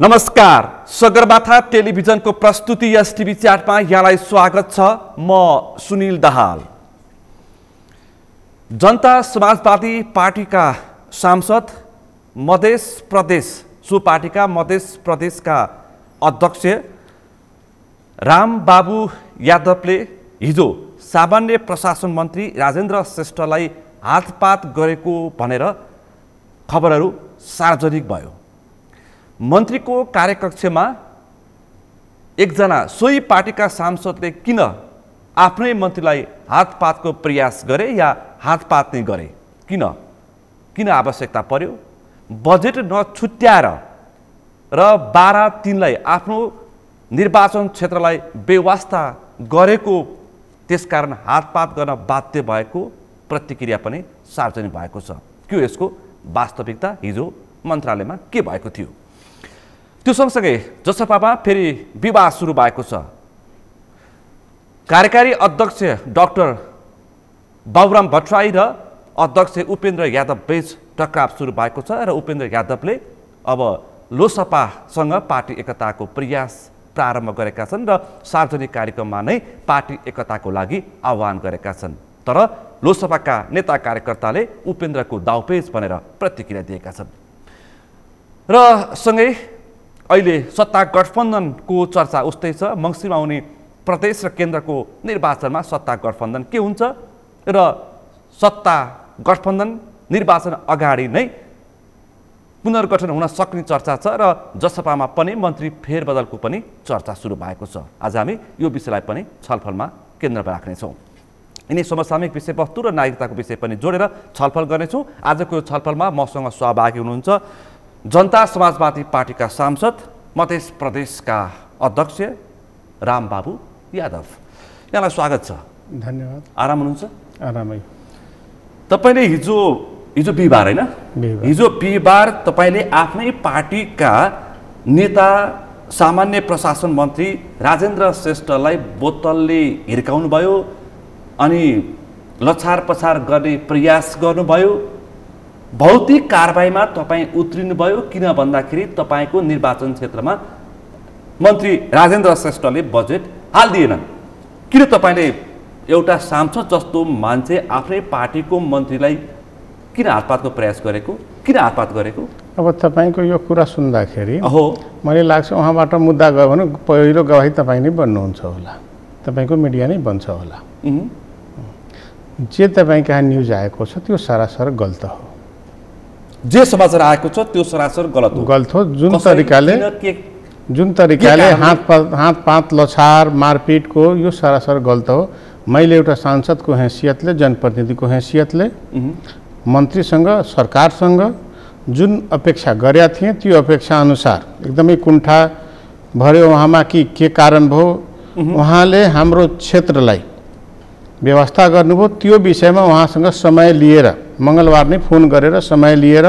नमस्कार, सगरमाथा टेलिभिजनको प्रस्तुति एसटिभी च्याटमा यहाँलाई स्वागत छ। म सुनिल दाहाल। जनता समाजवादी पार्टीका सांसद मधेस प्रदेश सो पार्टीका मधेस प्रदेशका अध्यक्ष रामबाबु यादवले हिजो सामान्य प्रशासन मन्त्री राजेन्द्र श्रेष्ठलाई हातपात गरेको भनेर खबरहरू सार्वजनिक भयो। मन्त्रीको कार्यकक्षमा एकजना सोही पार्टीका सांसदले किन आफ्नै मन्त्रीलाई हातपातको प्रयास गरे या हातपात नै गरे, किन आवश्यकता पर्यो? बजेट नछुट्याएर र 12-3लाई आफ्नो निर्वाचन क्षेत्रलाई बेवास्ता गरेको त्यसकारण हातपात गर्न बाध्य भएको प्रतिक्रिया पनि सार्वजनिक भएको छ। के यसको वास्तविकता हिजो मन्त्रालयमा के भएको थियो? त्यो सँगसँगै जसपामा फेरि विवाद सुरु भएको छ। कार्यकारी अध्यक्ष डाक्टर बाबुराम भट्टराई र अध्यक्ष उपेन्द्र यादव बीच टकराव सुरु भएको छ र उपेन्द्र यादवले अब लोसपासँग पार्टी एकताको प्रयास प्रारम्भ गरेका छन् र सार्वजनिक कार्यक्रममा नै पार्टी एकताको लागि आह्वान गरेका छन्। तर लोसपाका नेता कार्यकर्ताले उपेन्द्रको दाउपेच भनेर प्रतिक्रिया दिएका छन्। र सँगै अहिले सत्ता गठबन्धनको चर्चा उस्तै छ। मङ्सिरमा आउने प्रदेश र केन्द्रको निर्वाचनमा सत्ता गठबन्धन के हुन्छ र सत्ता गठबन्धन निर्वाचन अगाडि नै पुनर्गठन हुन सक्ने चर्चा छ र जसपामा पनि मन्त्री फेरबदलको पनि चर्चा सुरु भएको छ। आज हामी यो विषयलाई पनि छलफलमा केन्द्रमा राख्नेछौँ। यिनी समसामयिक विषयवस्तु र नागरिकताको विषय पनि जोडेर छलफल गर्नेछौँ। आजको यो छलफलमा मसँग सहभागी हुनुहुन्छ जनता समाजवादी पार्टीका सांसद मधेस प्रदेशका अध्यक्ष रामबाबु यादव। यहाँलाई स्वागत छ। धन्यवाद। आराम हुनुहुन्छ? आरामै। तपाईँले हिजो बिहिबार होइन, हिजो बिहिबार तपाईँले आफ्नै पार्टीका नेता सामान्य प्रशासन मन्त्री राजेन्द्र श्रेष्ठलाई बोतलले हिर्काउनु भयो अनि लछार पछार गर्ने प्रयास गर्नुभयो। भौतिक कारबाहीमा तपाईँ उत्रिनुभयो। किन भन्दाखेरि तपाईँको निर्वाचन क्षेत्रमा मन्त्री राजेन्द्र श्रेष्ठले बजेट हालिदिएन। किन तपाईँले एउटा सांसद जस्तो मान्छे आफ्नै पार्टीको मन्त्रीलाई किन हातपातको प्रयास गरेको, किन हातपात गरेको? अब तपाईँको यो कुरा सुन्दाखेरि मलाई लाग्छ उहाँबाट मुद्दा गयो भने पहिलो गवाही तपाईँ नै बन्नुहुन्छ होला, तपाईँको मिडिया नै बन्छ होला। जे तपाईँ कहाँ न्युज आएको छ त्यो सरासर गलत हो। जे समाचार आएको छ त्यो सरासर गलत हो। जुन तरिकाले हातपात लछार मारपिटको यो सरासर गलत हो। मैले एउटा सांसदको हैसियतले, जनप्रतिनिधिको हैसियतले मन्त्रीसँग सरकारसँग जुन अपेक्षा गरेका थिएँ त्यो अपेक्षा अनुसार एकदमै कुण्ठा भर्यो उहाँमा कि के कारण भयो। उहाँले हाम्रो क्षेत्रलाई व्यवस्था गर्नुभयो। त्यो विषयमा उहाँसँग समय लिएर मङ्गलबार नै फोन गरेर समय लिएर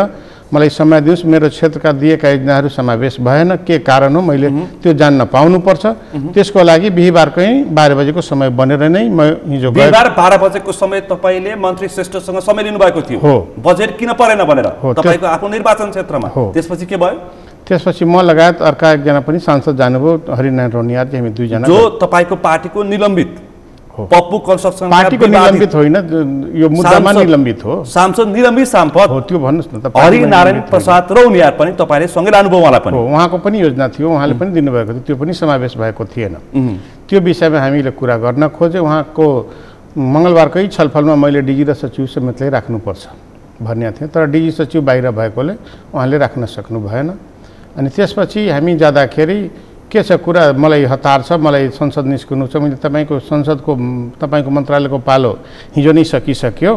मलाई समय दिनुहोस्, मेरो क्षेत्रका दिएका योजनाहरू समावेश भएन, के कारण हो मैले त्यो जान्न पाउनुपर्छ। त्यसको लागि बिहिबारकै 12 बजेको समय बनेर नै म हिजो बिहिबार 12 बजेको समय तपाईँले मन्त्री श्रेष्ठसँग समय लिनुभएको थियो हो, बजेट किन परेन भनेर तपाईँको आफ्नो निर्वाचन क्षेत्रमा। त्यसपछि के भयो? त्यसपछि म लगायत अर्का एकजना पनि सांसद जानुभयो, हरिनारायण रोनियार, हामी दुईजना। जो तपाईँको पार्टीको निलम्बित पप्पू कन्स्ट्रक्सन पार्टीको निलम्बित होइन, यो मुद्दामा निलम्बित हो। सांसद निलम्बित सांसद हो, त्यो भन्नुहोस् न। हरिनारायण प्रसाद रौनियार पनि तपाईँले सँगै लानुभयो उहाँलाई पनि? उहाँको पनि योजना थियो, उहाँले पनि दिनुभएको थियो, त्यो पनि समावेश भएको थिएन। त्यो विषयमा हामीले कुरा गर्न खोजे। उहाँको मङ्गलबारकै छलफलमा मैले डिजी र सचिव समेतलाई राख्नुपर्छ भन्ने थिएँ, तर डिजी सचिव बाहिर भएकोले उहाँले राख्न सक्नु भएन। अनि त्यसपछि हामी जाँदाखेरि के छ कुरा, मलाई हतार छ, मलाई संसद निस्कनु छ। मैले तपाईँको संसदको तपाईँको मन्त्रालयको पालो हिजो नै सकिसक्यो।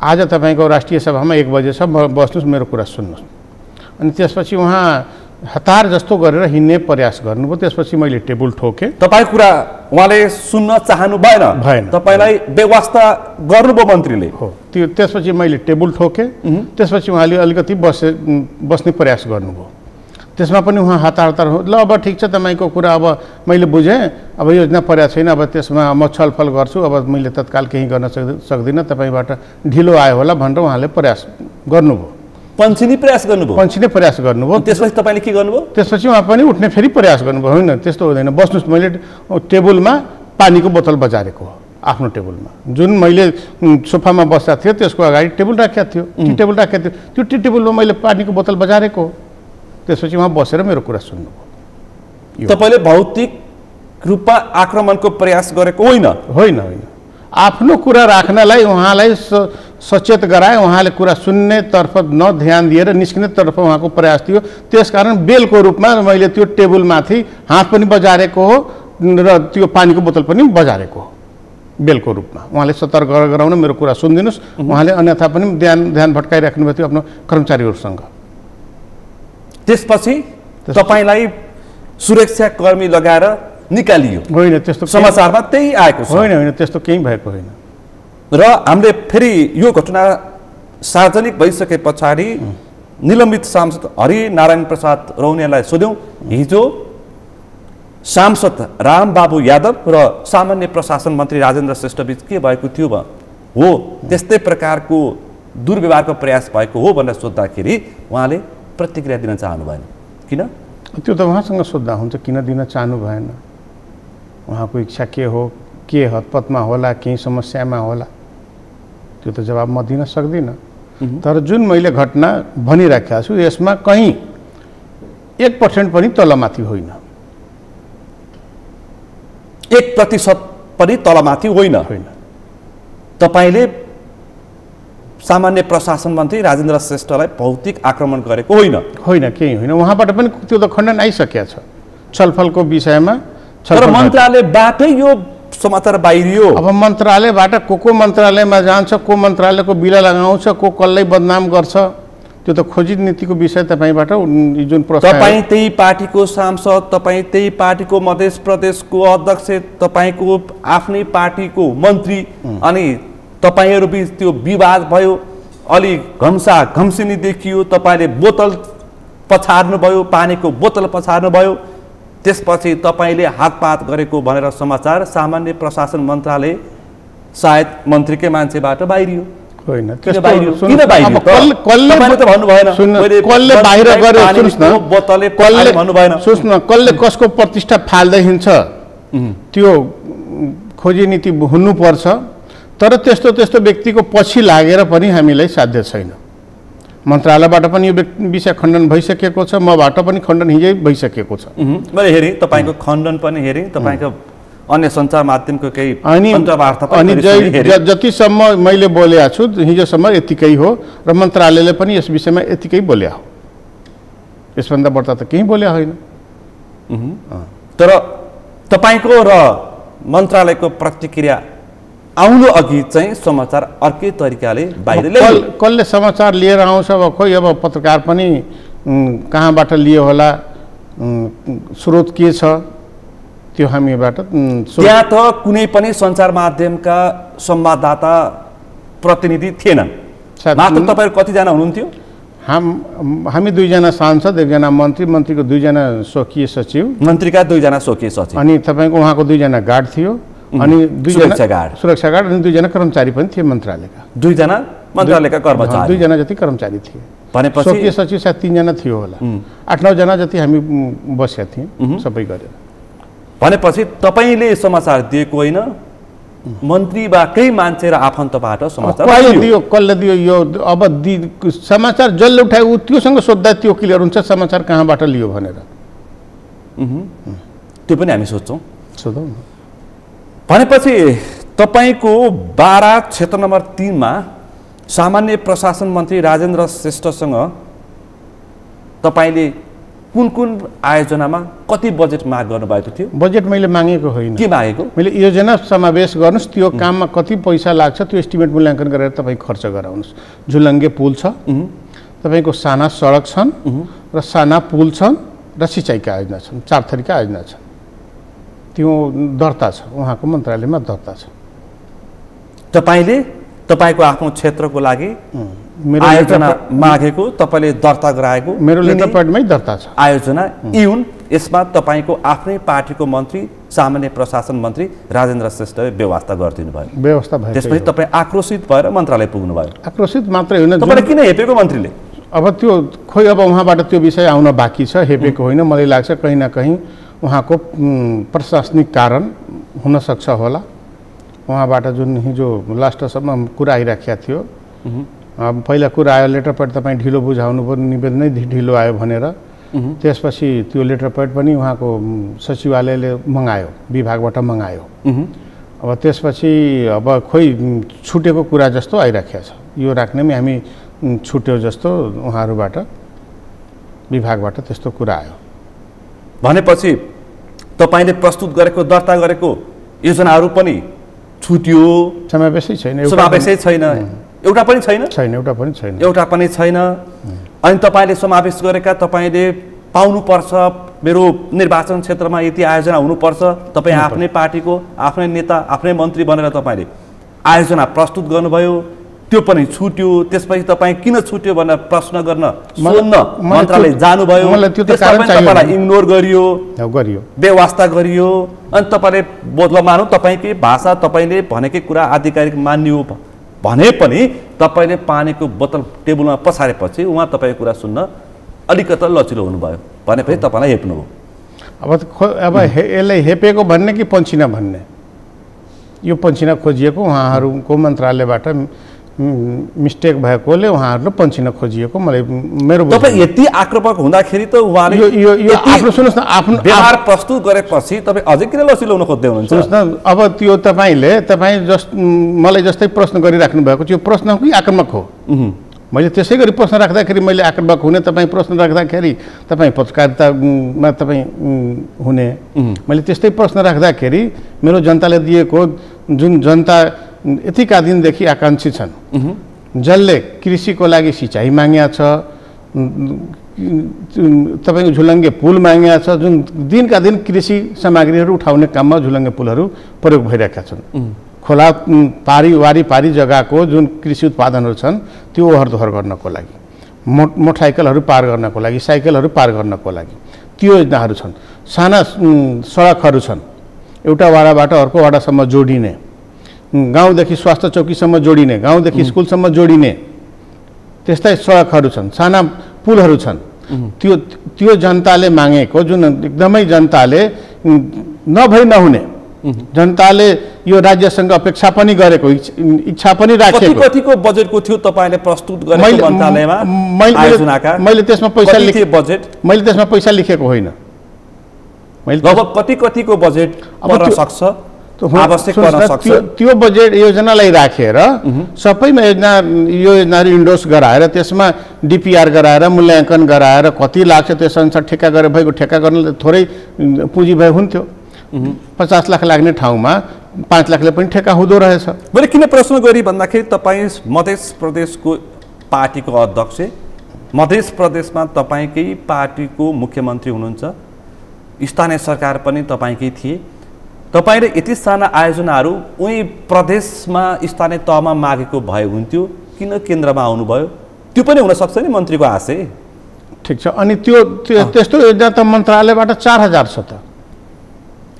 आज तपाईँको राष्ट्रिय सभामा 1 बजे छ, बस्नुहोस्, मेरो कुरा सुन्नुहोस्। अनि त्यसपछि उहाँ हतार जस्तो गरेर हिँड्ने प्रयास गर्नुभयो। त्यसपछि मैले टेबल ठोकेँ। तपाईँ कुरा उहाँले सुन्न चाहनु भएन, तपाईँलाई बेवास्ता गर्नुभयो मन्त्रीले हो। त्यो त्यसपछि मैले टेबल ठोकेँ। त्यसपछि उहाँले अलिकति बस्ने प्रयास गर्नुभयो। त्यसमा पनि उहाँ हतार हो। ल अब ठिक छ, तपाईँको कुरा अब मैले बुझेँ, अब योजना पर्याप्त छैन, अब त्यसमा म छलफल गर्छु, अब मैले तत्काल केही गर्न सक्दिनँ, तपाईँबाट ढिलो आयो होला भनेर उहाँले प्रयास गर्नुभयो। पन्छिने प्रयास गर्नुभयो। पन्छिने प्रयास गर्नुभयो। त्यसपछि तपाईँले के गर्नुभयो? त्यसपछि उहाँ पनि उठ्ने फेरि प्रयास गर्नुभयो। होइन त्यस्तो हुँदैन, बस्नुहोस्, मैले टेबलमा पानीको बोतल बजारेको हो आफ्नो टेबलमा। जुन मैले सोफामा बसेको थियो त्यसको अगाडि टेबल राखेको थियो, टी टेबल राखेको थियो, त्यो टी टेबलमा मैले पानीको बोतल बजारेको हो। त्यसपछि उहाँ बसेर मेरो कुरा सुन्नुभयो। तपाईँले भौतिक रूपमा आक्रमणको प्रयास गरेको होइन? होइन होइन, आफ्नो कुरा राख्नलाई उहाँलाई सचेत गराए, उहाँले कुरा सुन्नेतर्फ ध्यान दिएर निस्किनेतर्फ उहाँको प्रयास थियो। त्यसकारण बेलको रूपमा मैले त्यो टेबलमाथि हात पनि बजारेको हो र त्यो पानीको बोतल पनि बजारेको हो बेलको रूपमा। उहाँले सतर्क गराउन मेरो कुरा सुनिदिनुहोस्। उहाँले अन्यथा पनि ध्यान भट्काइराख्नु भएको थियो आफ्नो कर्मचारीहरूसँग। त्यसपछि तपाईँलाई सुरक्षाकर्मी लगाएर निकालियो? होइन, त्यस्तो समाचारमा त्यही आएको छ। होइन होइन, त्यस्तो केही भएको होइन। र हामीले फेरि यो घटना सार्वजनिक भइसके पछाडि निलम्बित सांसद हरिनारायण प्रसाद रौनियालाई सोध्यौँ, हिजो सांसद रामबाबु यादव र सामान्य प्रशासन मन्त्री राजेन्द्र श्रेष्ठ बीच के भएको थियो हो त्यस्तै प्रकारको दुर्व्यवहारको प्रयास भएको हो भनेर सोद्धाखेरि उहाँले प्रतिक्रिया दिन चाहनु भएन। किन? त्यो त उहाँसँग सोद्धा हुन्छ, किन दिन चाहनु भएन? उहाँको इच्छा के हो, के हतपतमा होला, केही समस्यामा होला, त्यो त जवाब म दिन सक्दिनँ। तर जुन मैले घटना भनिराखेको छु यसमा कहीँ 1% पनि तलमाथि होइन। 1% पनि तलमाथि होइन। तपाईँले सामान्य प्रशासन मन्त्री राजेन्द्र श्रेष्ठलाई भौतिक आक्रमण गरेको होइन? होइन, केही होइन। उहाँबाट पनि त्यो त खण्डन आइसकेको छ छलफलको विषयमा। तर मन्त्रालयबाटै यो समाचार बाहिरियो। अब मन्त्रालयबाट को मन्त्रालयमा जान्छ, को मन्त्रालयको बिला लगाउँछ, को कसलाई बदनाम गर्छ, त्यो त खोजी नीतिको विषय। तपाईँबाट जुन तपाईँ त्यही पार्टीको सांसद, तपाईँ त्यही पार्टीको मध्य प्रदेशको अध्यक्ष, तपाईँको आफ्नै पार्टीको मन्त्री, अनि तपाईँहरू बिच त्यो विवाद भयो, अलि घम्सा घम्सिनी देखियो, तपाईँले बोतल पछार्नुभयो, पानीको बोतल पछार्नुभयो, त्यसपछि तपाईँले हातपात गरेको भनेर समाचार सामान्य प्रशासन मन्त्रालय सायद मन्त्रीकै मान्छेबाट बाहिरियो। होइन, किन बाहिरियो? कसले कसको प्रतिष्ठा फाल्दै हिँड्छ त्यो खोजी नीति हुनुपर्छ। तर त्यस्तो व्यक्तिको पछि लागेर पनि हामीलाई साध्य छैन। मन्त्रालयबाट पनि यो विषय खण्डन भइसकेको छ, मबाट पनि खण्डन हिजै भइसकेको छ। मैले हेरेँ तपाईँको खण्डन पनि हेरेँ, तपाईँको अन्य सञ्चार माध्यमको केही अन्तर्वार्ता पनि। जतिसम्म मैले बोलेको छु हिजोसम्म यतिकै हो र मन्त्रालयले पनि यस विषयमा यतिकै बोले हो, यसभन्दा बढ्ता त केही बोले होइन। तर तपाईँको र मन्त्रालयको प्रतिक्रिया आउनु अघि चाहिँ समाचार अर्कै तरिकाले बाहिर ल्याइयो। कसले समाचार लिएर आउँछ अब खोइ, अब पत्रकार पनि कहाँबाट लियो होला, स्रोत के छ त्यो हामीबाट। त्यहाँ त कुनै पनि सञ्चार माध्यमका संवाददाता प्रतिनिधि थिएनन्, मात्र तपाईँहरू कतिजना हुनुहुन्थ्यो? हामी 2जना सांसद, 1जना मन्त्री, मन्त्रीको 2जना स्वकीय सचिव, मन्त्रीका 2जना स्वकीय सचिव, अनि तपाईँको उहाँको 2जना गार्ड थियो, अनि 2जना सुरक्षा गार्ड, अनि 2जना कर्मचारी पनि थिए मन्त्रालयका। 2जना मन्त्रालयका कर्मचारी, 2जना जति कर्मचारी थिए। भनेपछि स्वकीय सचिव सायद 3जना थियो होला, 8-9 जना जति हामी बसेका थियौँ सबै गरेर। भनेपछि तपाईँले समाचार दिएको होइन, मन्त्री वा केही मान्छे र आफन्तबाट समाचार कसले दियो? यो अब समाचार जसले उठायो ऊ त्योसँग सोद्धा त्यो क्लियर हुन्छ समाचार कहाँबाट लियो भनेर। त्यो पनि हामी सोध्छौँ। सोधौँ। भनेपछि तपाईँको बारा क्षेत्र नम्बर 3 मा सामान्य प्रशासन मन्त्री राजेन्द्र श्रेष्ठसँग तपाईँले कुन कुन आयोजनामा कति बजेट माग गर्नुभएको थियो? बजेट मैले मागेको होइन। के मागेको? मैले योजना समावेश गर्नुहोस्, त्यो काममा कति पैसा लाग्छ त्यो एस्टिमेट मूल्याङ्कन गरेर तपाईँ खर्च गराउनुहोस्। झुलङ्गे पुल छ, तपाईँको साना सडक छन् र साना पुल छन् र सिँचाइका योजना छन्, 4 थरीका योजना छन्। त्यो दर्ता छ, उहाँको मन्त्रालयमा दर्ता छ। तपाईँले तपाईँको आफ्नो क्षेत्रको लागि आयोजना मागेको, तपाईँले दर्ता गराएको मेरो लेटर प्याडमै दर्ता छ आयोजना इउन। यसमा तपाईँको आफ्नै पार्टीको मन्त्री सामान्य प्रशासन मन्त्री राजेन्द्र श्रेष्ठले व्यवस्था गरिदिनु भयो। व्यवस्था भयो। त्यसपछि तपाईँ आक्रोशित भएर मन्त्रालय पुग्नुभयो। आक्रोशित मात्रै होइन, तपाईँले किन हेपेको मन्त्रीले? अब त्यो खोइ अब उहाँबाट त्यो विषय आउन बाँकी छ, हेपेको होइन। मलाई लाग्छ कहीँ न कहीँ उहाँको प्रशासनिक कारण हुनसक्छ होला। उहाँबाट जुन हिजो लास्टसम्म कुरा आइराखेको थियो, पहिला कुरा आयो लेटर पेड तपाईँ ढिलो बुझाउनु पर्ने, निवेदन नै ढिलो आयो भनेर। त्यसपछि त्यो लेटर पेड पनि उहाँको सचिवालयले मगायो, विभागबाट मगायो। अब त्यसपछि अब खोइ छुटेको कुरा जस्तो आइराखेको छ, यो राख्नेमै हामी छुट्यो जस्तो उहाँहरूबाट विभागबाट त्यस्तो कुरा आयो। भनेपछि तपाईँले प्रस्तुत गरेको दर्ता गरेको योजनाहरू पनि छुट्यो, समावेशै छैन, समावेशै छैन, एउटा पनि छैन, एउटा पनि छैन, एउटा पनि छैन। अनि तपाईँले समावेश गरेका तपाईँले पाउनुपर्छ, मेरो निर्वाचन क्षेत्रमा यति आयोजना हुनुपर्छ, तपाईँ आफ्नै पार्टीको आफ्नै नेता आफ्नै मन्त्री बनेर तपाईँले आयोजना प्रस्तुत गर्नुभयो, त्यो पनि छुट्यो। त्यसपछि तपाईँ किन छुट्यो भनेर प्रश्न गर्न सोध्न मन्त्रालय जानुभयो, तपाईँलाई इग्नोर गरियो, बेवास्ता गरियो। अनि तपाईँले बोधमा मानौँ तपाईँकै भाषा तपाईँले भनेकै कुरा आधिकारिक मानियो भने पनि तपाईँले पानीको बोतल टेबलमा पछारेपछि उहाँ तपाईँको कुरा सुन्न अलिकति लचिलो हुनुभयो भनेपछि तपाईँलाई हेप्नुभयो। अब यसलाई हेपेको भन्ने कि पन्छिना भन्ने, यो पन्छिना खोजिएको उहाँहरूको मन्त्रालयबाट मिस्टेक भएकोले उहाँहरूले पन्छिन खोजिएको मलाई मेरो तपाईँ यति आक्रामक हुँदाखेरि त उहाँले यो आफ्नो सुन्नुहोस् न, आफ्नो व्यवहार प्रस्तुत गरेपछि तपाईँ अझै किन लसिलो हुन खोज्दै हुनुहुन्छ? सुन्नुहोस् न, अब त्यो तपाईँ मलाई जस्तै प्रश्न गरिराख्नु भएको त्यो प्रश्न कि आक्रामक हो? मैले त्यसै गरी प्रश्न राख्दाखेरि मैले आक्रामक हुने, तपाईँ प्रश्न राख्दाखेरि तपाईँ पत्रकारितामा तपाईँ हुने। मैले त्यस्तै प्रश्न राख्दाखेरि मेरो जनताले दिएको, जुन जनता यतिका दिनदेखि आकाङ्क्षी छन्, जसले कृषिको लागि सिँचाइ माग्या छ, तपाईँको झुलङ्गे पुल माग्या छ, जुन दिनका दिन कृषि सामग्रीहरू उठाउने काममा झुलङ्गे पुलहरू प्रयोग भइरहेका छन्। खोला वारिपारी जग्गाको जुन कृषि उत्पादनहरू छन् त्यो ओहोर दोहोर गर्नको लागि, मोटरसाइकलहरू पार गर्नको लागि, साइकलहरू पार गर्नको लागि त्यो योजनाहरू छन्। साना सडकहरू छन्, एउटा वाडाबाट अर्को वाडासम्म जोडिने, गाउँदेखि स्वास्थ्य चौकीसम्म जोडिने, गाउँदेखि स्कुलसम्म जोडिने त्यस्तै सडकहरू छन्, साना पुलहरू छन्। त्यो जनताले मागेको, जुन एकदमै जनताले नभई नहुने, जनताले यो राज्यसँग अपेक्षा पनि गरेको, इच्छा पनि राखेको। कतिको बजेटको थियो तपाईँले प्रस्तुत गरेको मन्त्रालयमा आयोजनाका? मैले त्यसमा पैसा लेखेँ बजेट, मैले त्यसमा पैसा लेखेको होइन। लगभग कतिको बजेट पर्न सक्छ, आवश्यक पर्न सक्छ? त्यो बजेट योजनालाई राखेर सबैमा योजनाहरू इन्डोर्स गराएर त्यसमा डिपिआर गराएर मूल्याङ्कन गराएर कति लाग्छ त्यसअनुसार ठेक्का गरेर भएको, ठेक्का गर्न थोरै पुँजी भए हुन्थ्यो। 50 लाख लाग्ने ठाउँमा 5 लाखले पनि ठेक्का हुँदो रहेछ। मैले किन प्रश्न गरेँ भन्दाखेरि तपाईँ मध्य प्रदेशको पार्टीको अध्यक्ष, मध्य प्रदेशमा तपाईँकै पार्टीको मुख्यमन्त्री हुनुहुन्छ, स्थानीय सरकार पनि तपाईँकै थिए। तपाईँले यति साना आयोजनाहरू उही प्रदेशमा स्थानीय तहमा मागेको भए हुन्थ्यो, किन केन्द्रमा आउनुभयो? त्यो पनि हुनसक्छ नि मन्त्रीको आशय। ठिक छ, अनि त्यो त्यस्तो योजना त मन्त्रालयबाट 4000 छ त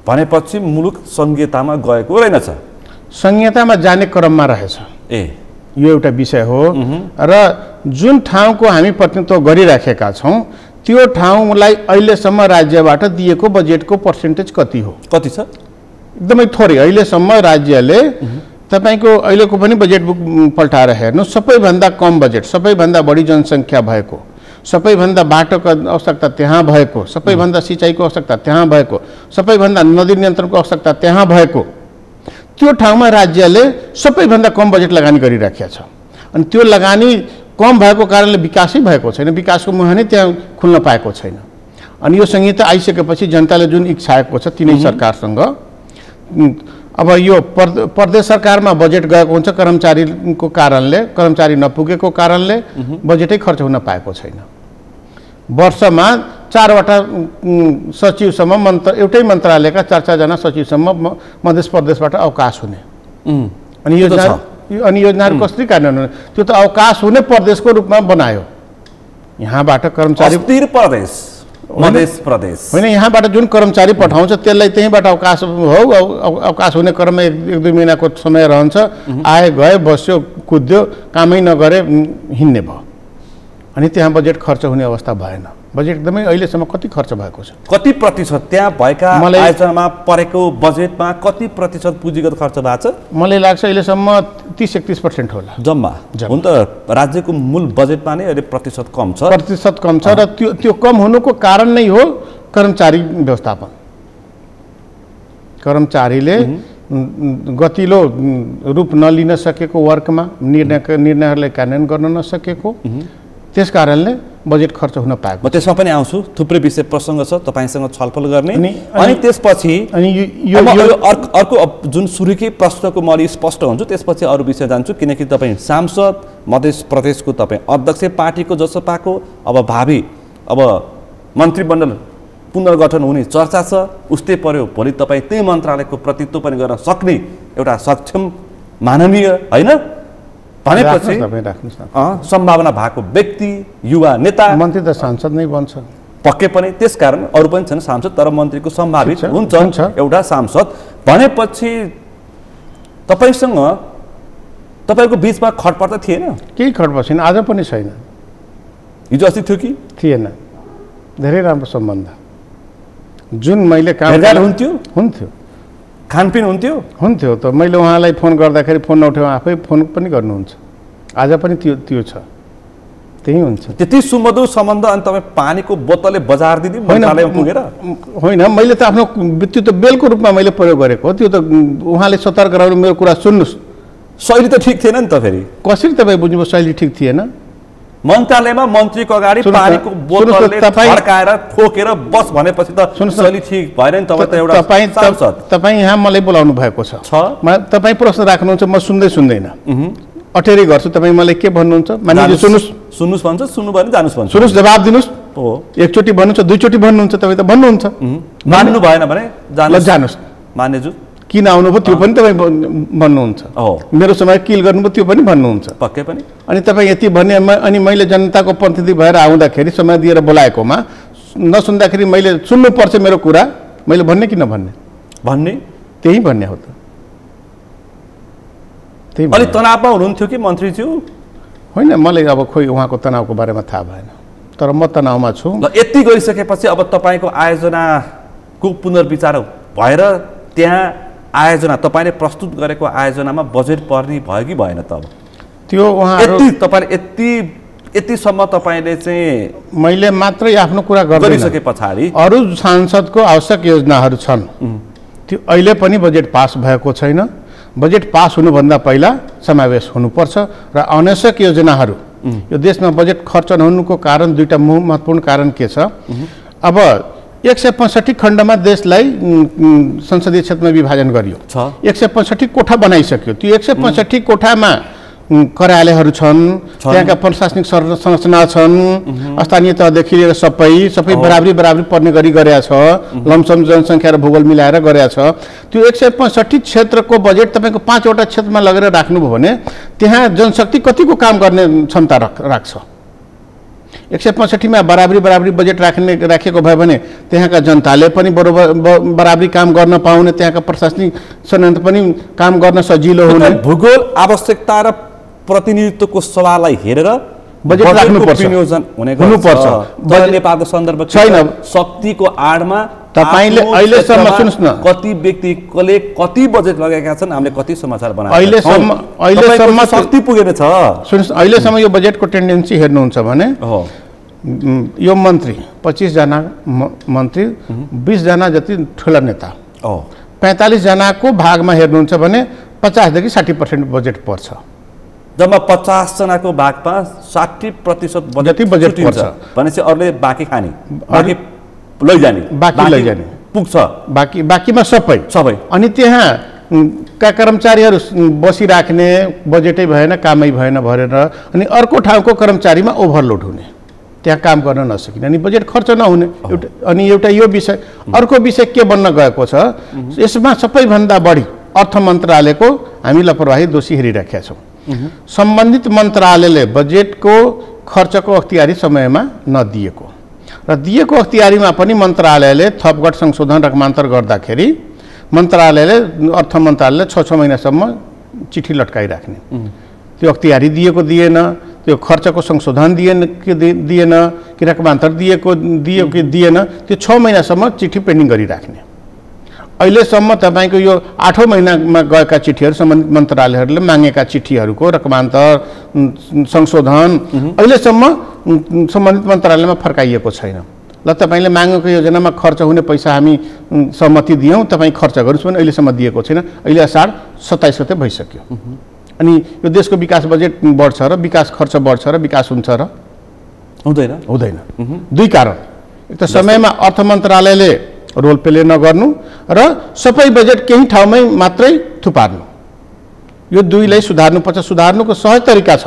भनेपछि मुलुक संहितामा गएको रहेनछ, संहितामा जाने क्रममा रहेछ। यो एउटा विषय हो। र जुन ठाउँको हामी प्रतिनिधित्व गरिराखेका छौँ त्यो ठाउँलाई अहिलेसम्म राज्यबाट दिएको बजेटको पर्सेन्टेज कति हो? कति छ? एकदमै थोरै। अहिलेसम्म राज्यले तपाईँको अहिलेको पनि बजेट बुक पल्टाएर हेर्नु, सबैभन्दा कम बजेट, सबैभन्दा बढी जनसङ्ख्या भएको, सबैभन्दा बाटोको आवश्यकता त्यहाँ भएको, सबैभन्दा सिँचाइको आवश्यकता त्यहाँ भएको, सबैभन्दा नदी नियन्त्रणको आवश्यकता त्यहाँ भएको, त्यो ठाउँमा राज्यले सबैभन्दा कम बजेट लगानी गरिराखेको छ। अनि त्यो लगानी कम भएको कारणले विकासै भएको छैन, विकासको मुहानै त्यहाँ खुल्न पाएको छैन। अनि यो संहिता आइसकेपछि जनताले जुन इच्छाएको छ तिनै सरकारसँग, अब यो प्रदेश सरकारमा बजेट गएको हुन्छ कर्मचारीको कारणले, कर्मचारी नपुगेको कारणले बजेटै खर्च हुन पाएको छैन। वर्षमा 4वटा सचिवसम्म एउटै मन्त्रालयका 4 जना सचिवसम्म मध्य प्रदेशबाट अवकाश हुने। अनि योजनाहरू कसरी कार्यान्वयन हुने? त्यो त अवकाश हुने प्रदेशको रूपमा बनायो। यहाँबाट कर्मचारी मध्य प्रदेश होइन, यहाँबाट जुन कर्मचारी पठाउँछ त्यसलाई त्यहीँबाट अवकाश हो, अवकाश हुने क्रममा 1-2 महिनाको समय रहन्छ, आए गए बस्यो कुद्यो, कामै नगरे हिँड्ने भयो। अनि त्यहाँ बजेट खर्च हुने अवस्था भएन। बजेट एकदमै अहिलेसम्म कति खर्च भएको छ? कति प्रतिशत त्यहाँ भएका आयोजनामा परेको बजेटमा कति प्रतिशत पुँजीगत खर्च भएको छ? मलाई लाग्छ अहिलेसम्म 30-31% होला जम्मा। हुन त राज्यको मूल बजेटमा नै अहिले प्रतिशत कम छ। प्रतिशत कम छ र त्यो कम हुनुको कारण नै हो कर्मचारी व्यवस्थापन। कर्मचारीले गतिलो रूप नलिन सकेको वर्कमा निर्णयहरूलाई कार्यान्वयन गर्न नसकेको, त्यस कारणले बजेट खर्च हुन पाएको। म त्यसमा पनि आउँछु, थुप्रै विषय प्रसङ्ग छ तपाईसँग छलफल गर्ने। अनि त्यसपछि अर्को जुन सुरुकै प्रश्नको म अलि स्पष्ट हुन्छु, त्यसपछि अरू विषय जान्छु, किनकि तपाईँ सांसद, मध्य प्रदेशको तपाईँ अध्यक्ष पार्टीको जसपाको, अब भावी अब मन्त्रीमण्डल पुनर्गठन हुने चर्चा छ, उस्तै पर्यो भोलि तपाईँ त्यही मन्त्रालयको प्रतित्व पनि गर्न सक्ने एउटा सक्षम मानवीय होइन भनेपछि सम्भावना भएको व्यक्ति, युवा नेता, मन्त्री त सांसद नै बन्छ पक्कै पनि। त्यसकारण अरू पनि छन् सांसद, तर मन्त्रीको सम्भावित हुन्छ एउटा सांसद भनेपछि तपाईँसँग तपाईँको बिचमा खटपट त थिएन? केही खटपट छैन, आज पनि छैन। हिजो अस्ति थियो कि थिएन? धेरै राम्रो सम्बन्ध। जुन मैले काम हुन्थ्यो, खानपिन हुन्थ्यो त मैले उहाँलाई फोन गर्दाखेरि फोन नउठाउँ, आफै फोन पनि गर्नुहुन्छ। आज पनि त्यो छ, त्यही हुन्छ। त्यति सुमधुर सम्बन्ध। अनि तपाईँ पानीको बोतलले बजार दिदी मन्त्रालयमा पुगेर? होइन, मैले त आफ्नो त्यो त बेलको रूपमा मैले प्रयोग गरेको हो। त्यो त उहाँले सतर्क गराउनु, मेरो कुरा सुन्नुहोस्। शैली त ठिक थिएन नि त फेरि? कसरी तपाईँ बुझ्नुभयो शैली ठिक थिएन? मन्त्रालयमा मन्त्रीको अगाडि पानीको बोतलले फर्काएर ठोकेर बस भनेपछि त शैली ठिक भएन नि। तपाईँ त एउटा सांसद, तपाईँ यहाँ मलाई बोलाउनु भएको छ, तपाईँ प्रश्न राख्नुहुन्छ, म सुन्दैन, अटेरी गर्छु। तपाईँ मलाई के भन्नुहुन्छ? मानिलिनु सुन्नुहोस् भन्छ, सुन्नु भयो भने जानुहोस् भन्छ। सुन्नुहोस्, जवाब दिनुहोस्। हो, एकचोटि भन्नुहुन्छ, दुईचोटि भन्नुहुन्छ, तपाईँ त भन्नुहुन्छ। मान्नु भएन भने जानुहोस्। मानेजु किन आउनुभयो त्यो पनि तपाईँ भन्नुहुन्छ। मेरो समय किल गर्नुभयो त्यो पनि भन्नुहुन्छ। पक्कै पनि। अनि तपाईँ यति भन्ने, अनि मैले जनताको प्रतिनिधि भएर आउँदाखेरि समय दिएर बोलाएकोमा नसुन्दाखेरि मैले सुन्नुपर्छ मेरो कुरा, मैले भन्ने कि नभन्ने? त्यही भन्ने हो त। अलि तनावमा हुनुहुन्थ्यो कि मन्त्रीज्यू? होइन, मलाई अब खोइ उहाँको तनावको बारेमा थाहा भएन, तर म तनावमा छु। यति गरिसकेपछि अब तपाईँको आयोजनाको पुनर्विचार भएर त्यहाँ आयोजना तपाईँले प्रस्तुत गरेको आयोजनामा बजेट पर्ने भयो कि भएन त? अब त्यो उहाँहरू तपाईँले यतिसम्म तपाईँले चाहिँ मैले मात्रै आफ्नो कुरा गरिसके पछाडि अरू सांसदको आवश्यक योजनाहरू छन्, त्यो अहिले पनि बजेट पास भएको छैन। बजेट पास हुनुभन्दा पहिला समावेश हुनुपर्छ र अनावश्यक योजनाहरू, यो देशमा बजेट खर्च नहुनुको कारण दुईटा महत्त्वपूर्ण कारण के छ? अब 165 खण्डमा देशलाई संसदीय क्षेत्रमा विभाजन गरियो, 165 कोठा बनाइसक्यो। त्यो 165 कोठामा कार्यालयहरू छन्, त्यहाँका प्रशासनिक संरचना छन्, स्थानीय तहदेखि लिएर सबै बराबरी पर्ने गरी गरेका छ, लमसम जनसङ्ख्या र भूगोल मिलाएर गरेका छ। त्यो 165 क्षेत्रको बजेट तपाईँको 5 वटा क्षेत्रमा लगेर राख्नुभयो भने त्यहाँ जनशक्ति कतिको काम गर्ने क्षमता राख्छ? 165 मा बराबरी बजेट राखेको भयो भने त्यहाँका जनताले पनि बराबरी काम गर्न पाउने, त्यहाँका प्रशासनिक संयन्त्र पनि काम गर्न सजिलो हुने। भूगोल आवश्यकता र प्रतिनिधित्वको सवाललाई हेरेर बजेट राख्नुपर्छ, हुनुपर्छ। नेपालको सन्दर्भ छैन। शक्तिको आडमा तपाईले अहिलेसम्म सुन्नुस् न, कति व्यक्तिले कति बजेट लगाएका छन्, हामीले कति समाचार बनाएका अहिलेसम्म शक्ति पुगेन छ। सुन्नुस्, अहिलेसम्म यो बजेटको टेन्डेन्सी हेर्नुहुन्छ भने यो मन्त्री 25 जना मन्त्री, 20 जना जति ठुला नेता, 45 जनाको भागमा हेर्नुहुन्छ भने 50 देखि 60% बजेट पर्छ। जम्मा 50 जनाको भागमा 60% बजेट पर्छ भनेपछि अरूले बाँकी खाने, बाँकी लैजाने पुग्छ, बाँकीमा सबै। अनि त्यहाँ का कर्मचारीहरू बसिराख्ने, बजेटै भएन, कामै भएन भनेर, अनि अर्को ठाउँको कर्मचारीमा ओभरलोड हुने, त्यहाँ काम गर्न नसकिने, अनि बजेट खर्च नहुने। अनि एउटा यो विषय। अर्को विषय के बन्न गएको छ, यसमा सबैभन्दा बढी अर्थ मन्त्रालयको हामी लापरवाही दोषी हेरिराखेका छौँ। सम्बन्धित मन्त्रालयले बजेटको खर्चको अख्तियारी समयमा नदिएको र दिएको अख्तियारीमा पनि मन्त्रालयले थपघट संशोधन रकमान्तर गर्दाखेरि मन्त्रालयले, अर्थ मन्त्रालयले 6 महिनासम्म चिठी लट्काइराख्ने। त्यो अख्तियारी दिएको दिएन, त्यो खर्चको संशोधन दिएन कि रकमान्तर दियो कि दिएन, त्यो 6 महिनासम्म चिठी पेन्डिङ गरिराख्ने। अहिलेसम्म तपाईँको यो 8औं महिनामा गएका चिठीहरू सम्बन्धित मन्त्रालयहरूले मागेका चिठीहरूको रकमान्तर संशोधन अहिलेसम्म सम्बन्धित मन्त्रालयमा फर्काइएको छैन। ल तपाईँले मागेको योजनामा खर्च हुने पैसा हामी सहमति दियौँ, तपाईँ खर्च गर्नुहोस् भने अहिलेसम्म दिएको छैन। अहिले असार 27 गते भइसक्यो। अनि यो देशको विकास बजेट बढ्छ र विकास खर्च बढ्छ र विकास हुन्छ र हुँदैन। दुई कारण, एक त समयमा अर्थ मन्त्रालयले रोल प्ले नगर्नु र सबै बजेट केही ठाउँमै मात्रै थुपार्नु। यो दुईलाई सुधार्नुपर्छ। सुधार्नुको सहज तरिका छ।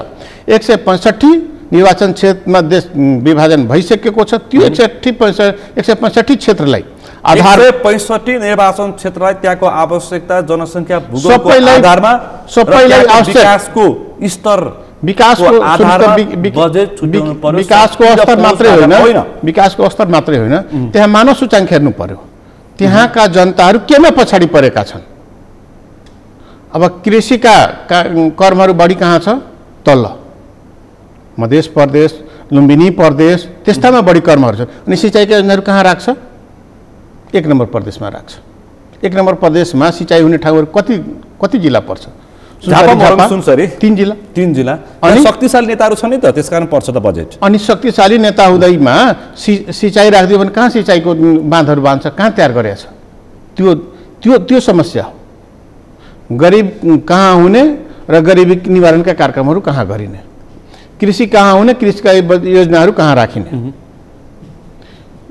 165 निर्वाचन क्षेत्रमा देश विभाजन भइसकेको छ। त्यो 165 क्षेत्रलाई आधार 165 निर्वाचन क्षेत्रलाई त्यहाँको आवश्यकता जनसङ्ख्या भूगोलको सबैलाई आधारमा सबैलाई आवश्यक विकासको स्तर विकासको आधारमा बजेट छुट्याउनु पर्यो। विकासको स्तर मात्रै होइन, विकासको स्तर मात्रै होइन, त्यहाँ मानव सूचाङ्क हेर्नु पर्यो। त्यहाँका जनताहरू केमा पछाडि परेका छन्। अब कृषिका कर्महरू बढी कहाँ छ? तल मध्य प्रदेश, लुम्बिनी प्रदेश, त्यस्तामा बढी कर्महरू छन्। अनि सिँचाइका योजनाहरू कहाँ राख्छ? 1 नम्बर प्रदेशमा राख्छ। 1 नम्बर प्रदेशमा सिँचाइ हुने ठाउँहरू कति जिल्ला पर्छ? सुनसरी 3 जिल्ला। 3 जिल्ला। अनि शक्तिशाली नेताहरू छन् नि त, त्यसकारण पर्छ त बजेट। अनि शक्तिशाली नेता हुँदैमा सिँचाइ राखिदियो भने कहाँ सिँचाइको बाँधहरू बाँध्छ? कहाँ तयार गरेछ? त्यो समस्या हो। गरिब कहाँ हुने र गरिबी निवारणका कार्यक्रमहरू कहाँ गरिने? कृषि कहाँ हुने, कृषिका योजनाहरू कहाँ राखिने?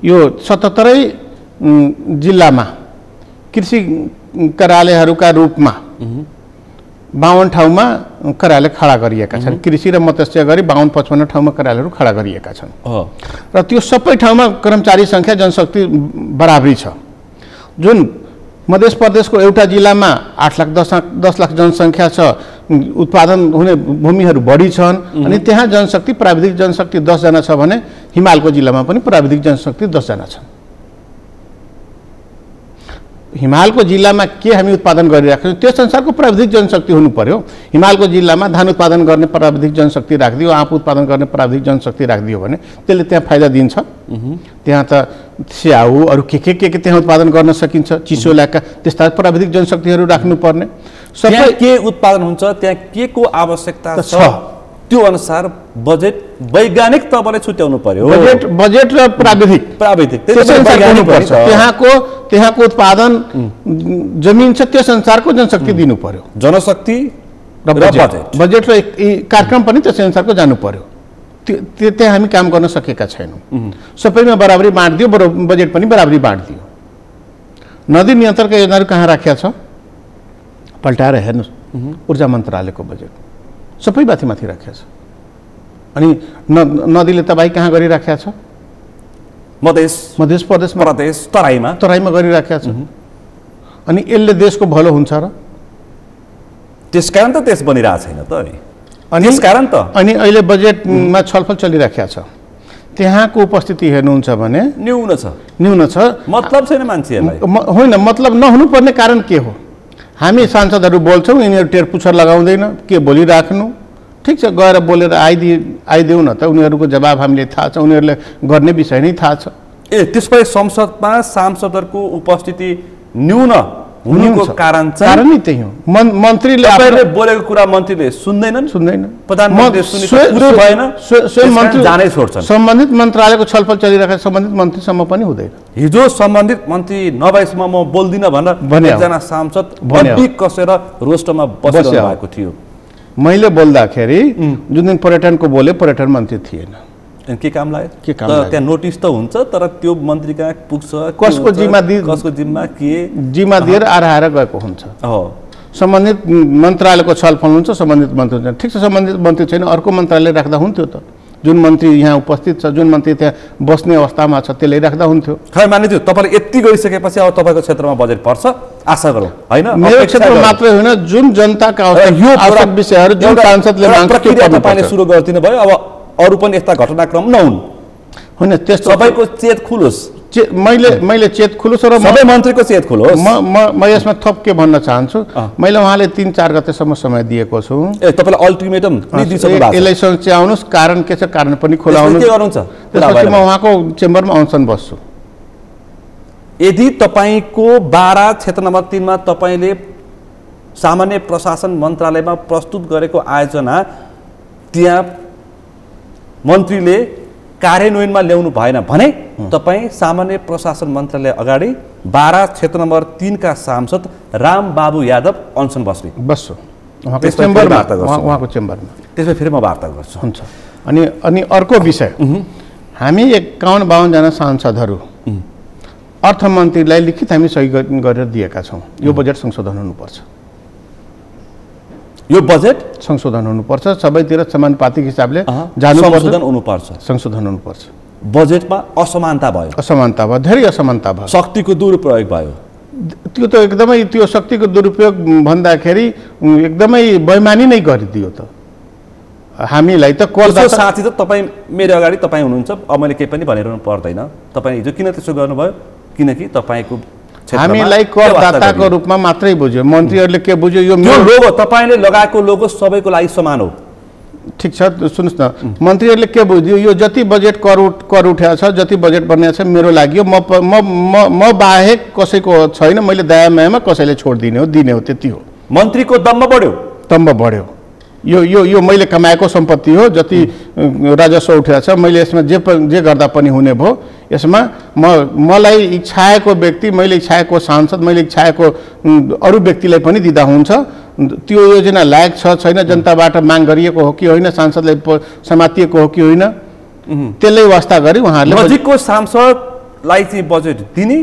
यो 77 जिल्लामा कृषि कार्यालयहरूका रूपमा 52 ठाउँमा कार्यालय खडा गरिएका छन्। कृषि र मत्स्य गरी 52-55 ठाउँमा कार्यालयहरू खडा गरिएका छन्। र त्यो सबै ठाउँमा कर्मचारी सङ्ख्या जनशक्ति बराबरी छ। जुन मध्य प्रदेशको एउटा जिल्लामा 8 लाख 10 लाख जनसङ्ख्या छ, उत्पादन हुने भूमिहरू बढी छन्, अनि त्यहाँ जनशक्ति प्राविधिक जनशक्ति 10 जना छ भने हिमालको जिल्लामा पनि प्राविधिक जनशक्ति 10 जना छन्। हिमालको जिल्लामा के हामी उत्पादन गरिराख्छौँ त्यस अनुसारको प्राविधिक जनशक्ति हुनु पर्यो। हिमालको जिल्लामा धान उत्पादन गर्ने प्राविधिक जनशक्ति राखिदियो, आँप उत्पादन गर्ने प्राविधिक जनशक्ति राखिदियो भने त्यसले त्यहाँ फाइदा दिन्छ। त्यहाँ त स्याउ अरू के त्यहाँ उत्पादन गर्न सकिन्छ। चिसो इलाका त्यस्ता प्राविधिक जनशक्तिहरू राख्नुपर्ने। सबै के उत्पादन हुन्छ, त्यहाँ के को आवश्यकता छ, त्यो अनुसार बजेट वैज्ञानिक तवरले छुट्याउनु पर्यो। बजेट र प्राविधिक त्यहाँको उत्पादन जमिन छ त्यस अनुसारको जनशक्ति दिनु पर्यो। जनशक्ति र बजेट र कार्यक्रम पनि त्यसै अनुसारको जानु पर्यो। त्यहाँ हामी काम गर्न सकेका छैनौँ। सबैमा बराबरी बाँडिदियो, बजेट पनि बराबरी बाँडिदियो। नदी नियन्त्रणका योजनाहरू कहाँ राखेका छ? पल्टाएर हेर्नुहोस्, ऊर्जा मन्त्रालयको बजेट सबै माथि राखेको छ। अनि नदीले तबाही कहाँ गरिराखेको छ? मध्य प्रदेश तराईमा गरिराखेको छ। अनि यसले देशको भलो हुन्छ र? त्यसकारण त देश बनिरहेको छैन त। अनि त्यसकारण त अनि अहिले बजेटमा छलफल चलिराखेको छ। त्यहाँको उपस्थिति हेर्नुहुन्छ भने न्यून छ। मतलब छैन मान्छेहरूलाई। होइन, मतलब नहुनुपर्ने कारण के हो? हामी सांसदहरू बोल्छौँ, यिनीहरू टेर पुछर लगाउँदैन, के बोलिराख्नु? ठिक छ, गएर बोलेर आइदेऊ न त। उनीहरूको जवाब हामीले थाहा छ, उनीहरूले गर्ने विषय नै थाहा छ। त्यसपछि संसदमा सांसदहरूको उपस्थिति न्यून हुनुको कारण नै त्यही हो। मन्त्रीले बोलेको कुरा मन्त्रीले सुन्दैन। प्रधानमन्त्रीले सम्बन्धित मन्त्रालयको छलफल चलिरहेको सम्बन्धित मन्त्रीसम्म पनि हुँदैन। हिजो सम्बन्धित मन्त्री नभएसम्म म बोल्दिनँ भनेर एकजना सांसद बड्डी कसेर रोस्टरमा बसिरहनु भएको थियो। मैले बोल्दाखेरि जुन दिन पर्यटनको बोले, पर्यटन मन्त्री थिएन। के काम लाग्यो? त्यहाँ नोटिस त हुन्छ, तर त्यो मन्त्री कहाँ पुग्छ, कसको जिम्मा दिएर आएर गएको हुन्छ। सम्बन्धित मन्त्रालयको छलफल हुन्छ, सम्बन्धित मन्त्री हुन्छ। ठिक छ, सम्बन्धित मन्त्री छैन, अर्को मन्त्रालय राख्दा हुन्थ्यो त। जुन मन्त्री यहाँ उपस्थित छ, जुन मन्त्री त्यहाँ बस्ने अवस्थामा छ, त्यसले राख्दा हुन्थ्यो। खै मानिदियो, तपाईँले यति गरिसकेपछि अब तपाईँको क्षेत्रमा बजेट पर्छ, आशा गरौँ होइन? मेरो क्षेत्रमा मात्रै होइन, जुन जनताका आवश्यक विषयहरू जुन सांसदले माग्छ तपाईँले सुरु गरिदिनु भयो। अब अरू पनि यस्ता घटनाक्रम नहुन् होइन, त्यस्तो सबैको चेत खुलोस्। मैले चेत खुलोस् र सबै मन्त्रीको चेत खुलोस्। म यसमा थप के भन्न चाहन्छु, मैले उहाँले 3-4 गतेसम्म समय दिएको छु। तपाईलाई अल्टिमेटम दिइसक्नु भएको छ। इलेक्सन चाहिँ आउनुहोस्, कारण के छ कारण पनि खुलाउनु। के गर्नुहुन्छ? त्यसपछि म उहाँको चेम्बरमा अनसन बस्छु। यदि तपाईको 12 क्षेत्र नम्बर 3 मा तपाईले सामान्य प्रशासन मन्त्रालयमा प्रस्तुत गरेको आयोजना त्यहाँ मन्त्रीले कार्यान्वयनमा ल्याउनु भएन भने तपाईँ सामान्य प्रशासन मन्त्रालय अगाडि 12 क्षेत्र नम्बर 3 का सांसद रामबाबु यादव अनसन बस्छु उहाँको चेम्बरमा। त्यसपछि फेरि म वार्ता गर्छु। हुन्छ। अनि अर्को विषय, हामी 51-52 जना सांसदहरू अर्थमन्त्रीलाई लिखित हामी सही गरेर दिएका छौँ, यो बजेट संशोधन हुनुपर्छ। यो बजेट संशोधन हुनुपर्छ, सबैतिर समानुपातिक हिसाबले संशोधन हुनुपर्छ। बजेटमा असमानता भयो, धेरै असमानता भयो, शक्तिको दुरुपयोग भयो। त्यो त एकदमै, त्यो शक्तिको दुरुपयोग भन्दाखेरि एकदमै बेइमानी नै गरिदियो त हामीलाई त। करदाता साथी त तपाईँ मेरो अगाडि तपाईँ हुनुहुन्छ, अब मैले केही पनि भनिरहनु पर्दैन। तपाईँ हिजो किन त्यसो गर्नुभयो? किनकि तपाईँको हामीलाई करदाताको रूपमा मात्रै बुझ्यो, मन्त्रीहरूले के बुझ्यो? यो लोगो तपाईँले लगाएको लोगो सबैको लागि समान हो। ठिक छ, सुन्नुहोस् न, मन्त्रीहरूले के बुझ्यो? यो जति बजेट कर उठाएको छ, जति बजेट बनिएको छ मेरो लागि हो, म बाहेक कसैको छैन, मैले दया मायामा कसैले छोडिदिने हो, दिने हो, त्यति हो। मन्त्रीको दम्ब बढ्यो। यो मैले कमाएको सम्पत्ति हो, जति राजस्व उठेको छ मैले यसमा जे गर्दा पनि हुने भयो। यसमा मलाई इच्छाएको व्यक्ति, मैले इच्छाएको सांसद, मैले इच्छाएको अरू व्यक्तिलाई पनि दिँदा हुन्छ। त्यो योजना लायक छ छैन, जनताबाट माग गरिएको हो कि होइन, सांसदलाई समातिएको हो कि होइन, त्यसलाई वास्ता गरी उहाँहरूले नजिकको सांसदलाई चाहिँ बजेट दिने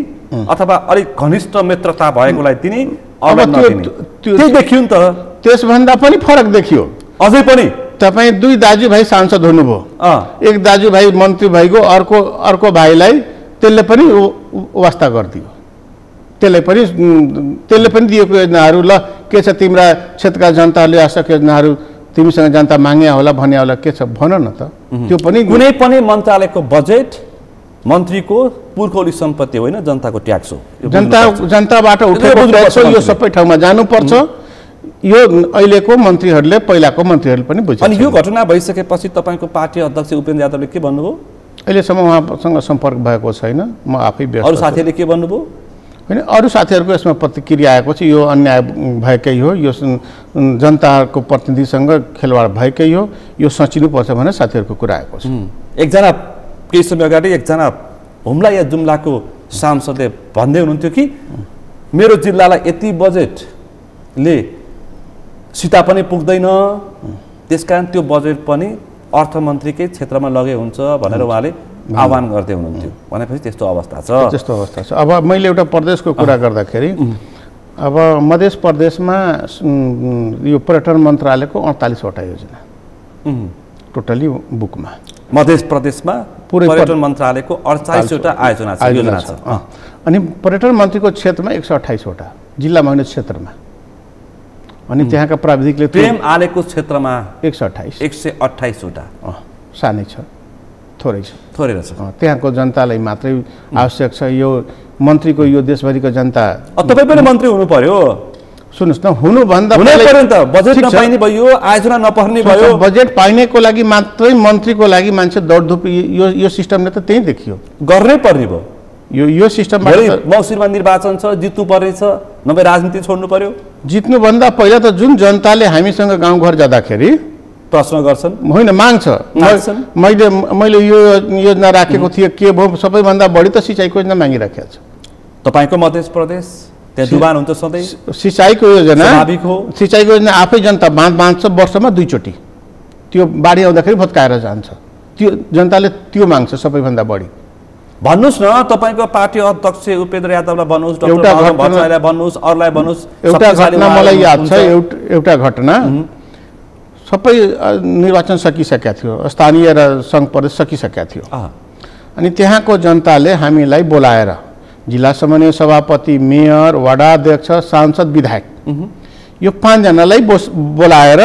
अथवा अलिक घनिष्ठ मित्रता भएकोलाई दिने, अब त्यो देखियो नि त। त्यसभन्दा पनि फरक देखियो। अझै पनि तपाईँ 2 दाजुभाइ सांसद हुनुभयो, एक दाजुभाइ मन्त्री भइगयो, अर्को भाइलाई त्यसले पनि वास्ता गरिदियो। त्यसले पनि दिएको योजनाहरू, ल के छ तिम्रा क्षेत्रका जनताहरूले आशा योजनाहरू तिमीसँग जनता मागे होला भने होला, के छ भन न त। त्यो पनि कुनै पनि मन्त्रालयको बजेट मन्त्रीको पुर्खौली सम्पत्ति होइन, जनताको ट्याक्स हो। जनताबाट उठेको ट्याक्स हो, यो सबै ठाउँमा जानुपर्छ। यो अहिलेको मन्त्रीहरूले, पहिलाको मन्त्रीहरूले पनि बुझ्यो। अनि यो घटना भइसकेपछि तपाईँको पार्टी अध्यक्ष उपेन्द्र यादवले के भन्नुभयो? अहिलेसम्म उहाँसँग सम्पर्क भएको छैन, म आफै व्यस्त। अरू साथीहरूले के भन्नुभयो? होइन, अरू साथीहरूको यसमा प्रतिक्रिया आएको छ, यो अन्याय भएकै हो, यो जनताको प्रतिनिधिसँग खेलवाड भएकै हो, यो सोचिनुपर्छ भनेर साथीहरूको कुरा आएको छ। एकजना केही समय अगाडि एकजना हुम्ला या जुम्लाको सांसदले भन्दै हुनुहुन्थ्यो कि मेरो जिल्लालाई यति बजेटले सीता पनि पुग्दैन, त्यसकारण त्यो बजेट पनि अर्थमन्त्रीकै क्षेत्रमा लगे हुन्छ भनेर उहाँले आह्वान गर्दै हुनुहुन्थ्यो। भनेपछि त्यस्तो अवस्था छ। अब मैले एउटा प्रदेशको कुरा गर्दाखेरि, अब मध्य प्रदेशमा यो पर्यटन मन्त्रालयको 48 वटा योजना टोटली बुकमा। मध्य प्रदेशमा पर्यटन मन्त्रालयको 48 वटा योजना छ। अनि पर्यटन मन्त्रीको क्षेत्रमा 128 वटा, जिल्ला महिना क्षेत्रमा। अनि त्यहाँका प्राविधिकले प्रेम आलेको क्षेत्रमा 128 वटा, सानै छ, थोरै रहेछ। त्यहाँको जनतालाई मात्रै आवश्यक छ। यो मन्त्रीको, यो देशभरिको जनता, तपाईँ पनि मन्त्री हुनु पर्यो। सुन्नुहोस् न, हुनुभन्दा बजेट नपाइने भयो, आयोजना नपर्ने भयो। बजेट पाइनेको लागि मात्रै मन्त्रीको लागि मान्छे दौडधुप, यो सिस्टमले त त्यही देखियो, गर्नै पर्ने भयो। यो सिस्टमबाट मौसिरमा निर्वाचन छ, जित्नु पर्ने छ, नभए राजनीति छोड्नु पर्यो। जित्नुभन्दा पहिला त जुन जनताले हामीसँग गाउँघर जाँदाखेरि प्रश्न गर्छन्, होइन माग्छ, मैले यो योजना राखेको थिएँ, के भयो? सबैभन्दा बढी त सिँचाइको योजना मागिराखेको छ। तपाईँको मध्य प्रदेश त्यहाँ डुबान हुन्छ सधैँ। सिँचाइको योजना आफै जनता बाँध्छ वर्षमा 2 चोटि, त्यो बाढी आउँदाखेरि भत्काएर जान्छ। त्यो जनताले त्यो माग्छ सबैभन्दा बढी। भन्नुहोस् न, तपाईँको पार्टी अध्यक्ष उपेन्द्र यादवलाई भन्नुहोस्, डाक्टर बाबुराम भट्टराईलाई भन्नुहोस्, अरूलाई भन्नुहोस्। एउटा घटना मलाई याद छ, एउटा घटना, सबै निर्वाचन सकिसकेका थियो, स्थानीय र सङ्घ प्रदेश सकिसकेका थियो। अनि त्यहाँको जनताले हामीलाई बोलाएर, जिल्ला समन्वय सभापति, मेयर, वडा अध्यक्ष, सांसद, विधायक यो 5 जनालाई बोलाएर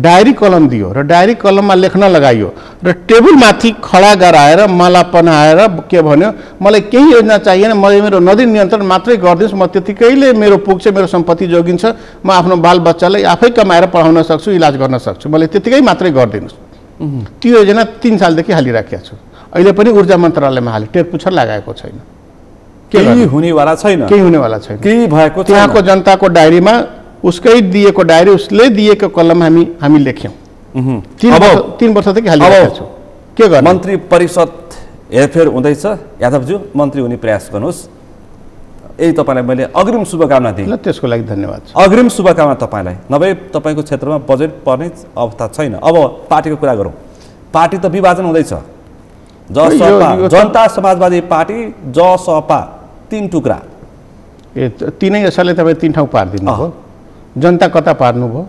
डायरी कलम दियो र डायरी कलममा लेख्न लगाइयो र टेबलमाथि खडा गराएर मलाई पनाएर के भन्यो मलाई केही योजना चाहिएन, मैले मेरो नदी नियन्त्रण मात्रै गरिदिनुहोस्, म त्यतिकैले मेरो पुग्छ, मेरो सम्पत्ति जोगिन्छ, म आफ्नो बालबच्चालाई आफै कमाएर पढाउन सक्छु, इलाज गर्न सक्छु, मलाई त्यतिकै मात्रै गरिदिनुहोस्। त्यो योजना 3 सालदेखि हालिराखेको छु। अहिले पनि ऊर्जा मन्त्रालयमा हाले, टेरपुच्छर लगाएको छैन, केही हुनेवाला छैन, केही हुनेवाला छैन, केही भएको छैन। त्यहाँको जनताको डायरीमा उसकै दिएको डायरी, उसले दिएको कलम हामी लेख्यौँ। 3 वर्षदेखि हालिरहेको छु। के गर्नु? मन्त्री परिषद हेरफेर हुँदैछ यादवज्यू, मन्त्री हुने प्रयास गर्नुहोस्। यही तपाईँलाई मैले अग्रिम शुभकामना दिएँ। ल, त्यसको लागि धन्यवाद। अग्रिम शुभकामना तपाईँलाई। नभए तपाईँको क्षेत्रमा बजेट पर्ने अवस्था छैन। अब पार्टीको कुरा गरौँ। पार्टी त विभाजन हुँदैछ। जसपा, जनता समाजवादी पार्टी, जसपा, 3 टुक्रा। तीनै यसैले तपाईँ 3 ठाउँ पारिदिनु भयो। जनता कता पार्नुभयो?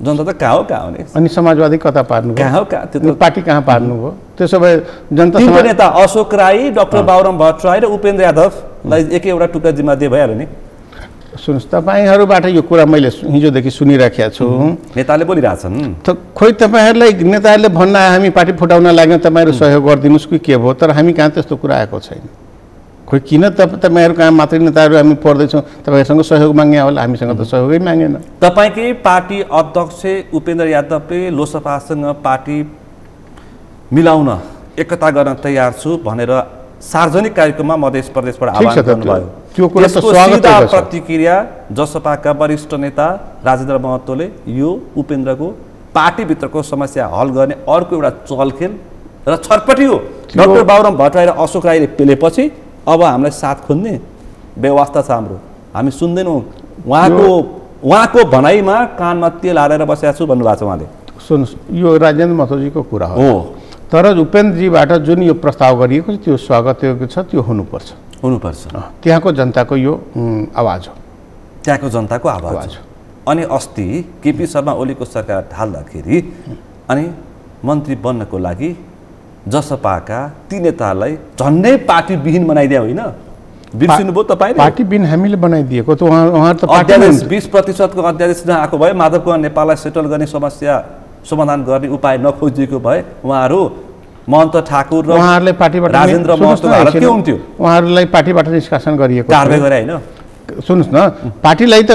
जनता त कहाँ हो नि? अनि समाजवादी कता पार्नुभयो? कहाँ हो कहाँ? त्यो पार्टी कहाँ पार्नुभयो? त्यसो भए जनता नेता अशोक राई, डाक्टर बाबुराम भट्टराई र उपेन्द्र यादवलाई एउटा टुक्रा जिम्मा दिए भइहाल्यो नि। सुन्नुहोस्, तपाईँहरूबाट यो कुरा मैले हिजोदेखि सुनिराखेको छु। नेताले बोलिरहेछन्। खोइ तपाईँहरूलाई नेताहरूले भन्न हामी पार्टी फुटाउन लाग्यौँ, तपाईँहरू सहयोग गरिदिनुहोस् कि के भयो, तर हामी कहाँ त्यस्तो कुरा आएको छैन। खोइ किन तपाईँहरू कहाँ मात्रै नेताहरू हामी पढ्दैछौँ, तपाईँहरूसँग सहयोग मागे होला, हामीसँग त सहयोगै मागेन। तपाईँकै पार्टी अध्यक्ष उपेन्द्र यादवले लोसपासँग पार्टी मिलाउन, एकता गर्न तयार छु भनेर सार्वजनिक कार्यक्रममा मध्य प्रदेशबाट आह्वान गर्नुभयो। त्यो कुरा त स्वागत है। प्रतिक्रिया जसपाका वरिष्ठ नेता राजेन्द्र महतोले यो उपेन्द्रको पार्टीभित्रको समस्या हल गर्ने अर्को एउटा चलखेल र छटपटी हो। डाक्टर बाबुराम भट्टराई र अशोक राईले पेलेपछि अब हामीलाई साथ खोज्ने व्यवस्था छ हाम्रो, हामी सुन्दैनौँ। उहाँको भनाइमा कानमा तेल हालेर बसेको छु भन्नुभएको छ उहाँले। सुन्नुहोस्, यो राजेन्द्र महतोजीको कुरा हो, तर उपेन्द्रजीबाट जुन यो प्रस्ताव गरिएको छ त्यो स्वागतयोग्य छ, त्यो हुनुपर्छ। त्यहाँको जनताको यो आवाज हो, त्यहाँको जनताको आवाज हो। अनि अस्ति केपी शर्मा ओलीको सरकार ढाल्दाखेरि अनि मन्त्री बन्नको लागि जसपाका ती नेतालाई झन्डै पार्टी विहीन बनाइदिया होइन? बिर्सिनुभयो तपाईँले? पार्टी विहीन हामीले बनाइदिएको त उहाँहरू त अध्यादेश 20% अध्यादेश नआएको भए, माधव कुमार नेपाललाई सेटल गर्ने समस्या समाधान गर्ने उपाय नखोजिएको भए उहाँहरू महन्त ठाकुर र उहाँहरूले पार्टीबाट राजेन्द्र महतो हालत के हुन्थ्यो? उहाँहरूलाई पार्टीबाट निष्कासन गरिएको कारबाही गरे होइन? सुन्नुहोस् न, पार्टीलाई त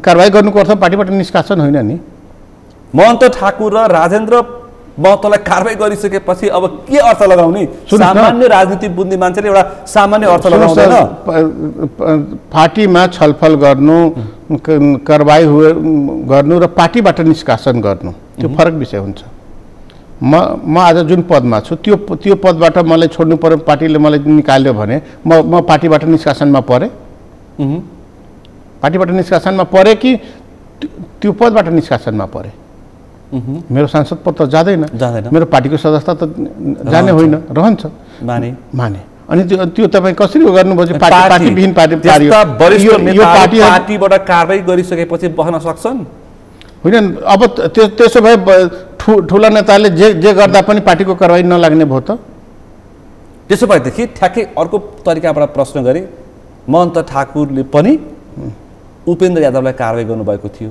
कारबाही गर्नुको अर्थ पार्टीबाट निष्कासन होइन नि। महन्त ठाकुर र राजेन्द्र महतोलाई कारबाही गरिसकेपछि अब के अर्थ लगाउने? सामान्य राजनीति बुझ्ने मान्छेले एउटा सामान्य अर्थ लगाउँदैन। पार्टीमा छलफल गर्नु, कारबाही गर्नु र पार्टीबाट निष्कासन गर्नु त्यो फरक विषय हुन्छ। म आज जुन पदमा छु त्यो पदबाट मलाई छोड्नु पर्यो, पार्टीले मलाई निकाल्यो भने म पार्टीबाट निष्कासनमा परेँ? पार्टीबाट निष्कासनमा परेँ कि त्यो पदबाट निष्कासनमा परेँ? मेरो सांसद पद त जाँदैन, मेरो पार्टीको सदस्यता त जाने होइन, रहन्छ। माने अनि त्यो तपाईँ कसरी गर्नुभयो? पार्टीविहीन पार्टीबाट कारबाही गरिसकेपछि बस्न सक्छन् होइन? अब त्यसो भए ठुला नेताले जे गर्दा पनि पार्टीको कारबाही नलाग्ने भयो त? त्यसो भएदेखि ठ्याक्कै अर्को तरिकाबाट प्रश्न गरे, महन्त ठाकुरले पनि उपेन्द्र यादवलाई कारबाही गर्नुभएको थियो।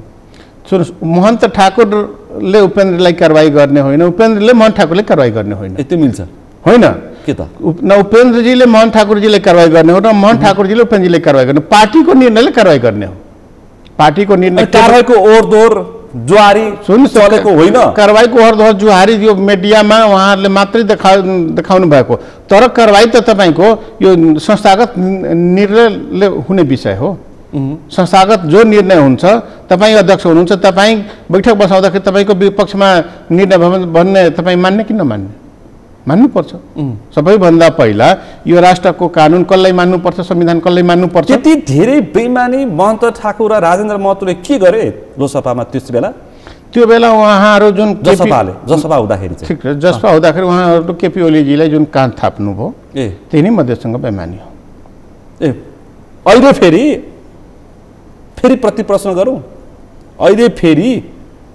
सुन्नुहोस्, महन्त ठाकुरले उपेन्द्रलाई कारबाही गर्ने होइन, उपेन्द्रले महन्त ठाकुरले कारबाही गर्ने होइन। त्यो मिल्छ होइन? के त न उपेन्द्रजीले महन्त ठाकुरजीले कारबाही गर्ने हो, न महन्त ठाकुरजीले उपेन्द्रजीले कारबाही गर्ने, पार्टीको निर्णयले कारबाही गर्ने हो। पार्टीको निर्णय कारबाहीको ओरदोर जुहारी चलेको होइन। कारबाहीको ओरदोर जुहारी यो मिडियामा उहाँहरूले मात्रै देखाउनु भएको, तर कारबाही त तपाईँको यो संस्थागत निर्णयले हुने विषय हो। संस्थागत जो निर्णय हुन्छ, तपाईँ अध्यक्ष हुनुहुन्छ, तपाईँ बैठक बसाउँदाखेरि तपाईँको विपक्षमा निर्णय भन्ने तपाईँ मान्ने कि नमान्ने? मान्नुपर्छ। सबैभन्दा पहिला यो राष्ट्रको कानुन कसलाई मान्नुपर्छ, संविधान कसलाई मान्नुपर्छ? त्यति धेरै बेइमानी महन्त ठाकुर र राजेन्द्र महतोले के गरे लोसपामा त्यो बेला? उहाँहरू जुन जसपा हुँदाखेरि ठिक छ, जसपा हुँदाखेरि उहाँहरू केपी ओलीजीलाई जुन कान थाप्नुभयो त्यही नै मध्यसँग बेइमानी हो। अहिले फेरि प्रति प्रश्न गरौँ। अहिले फेरि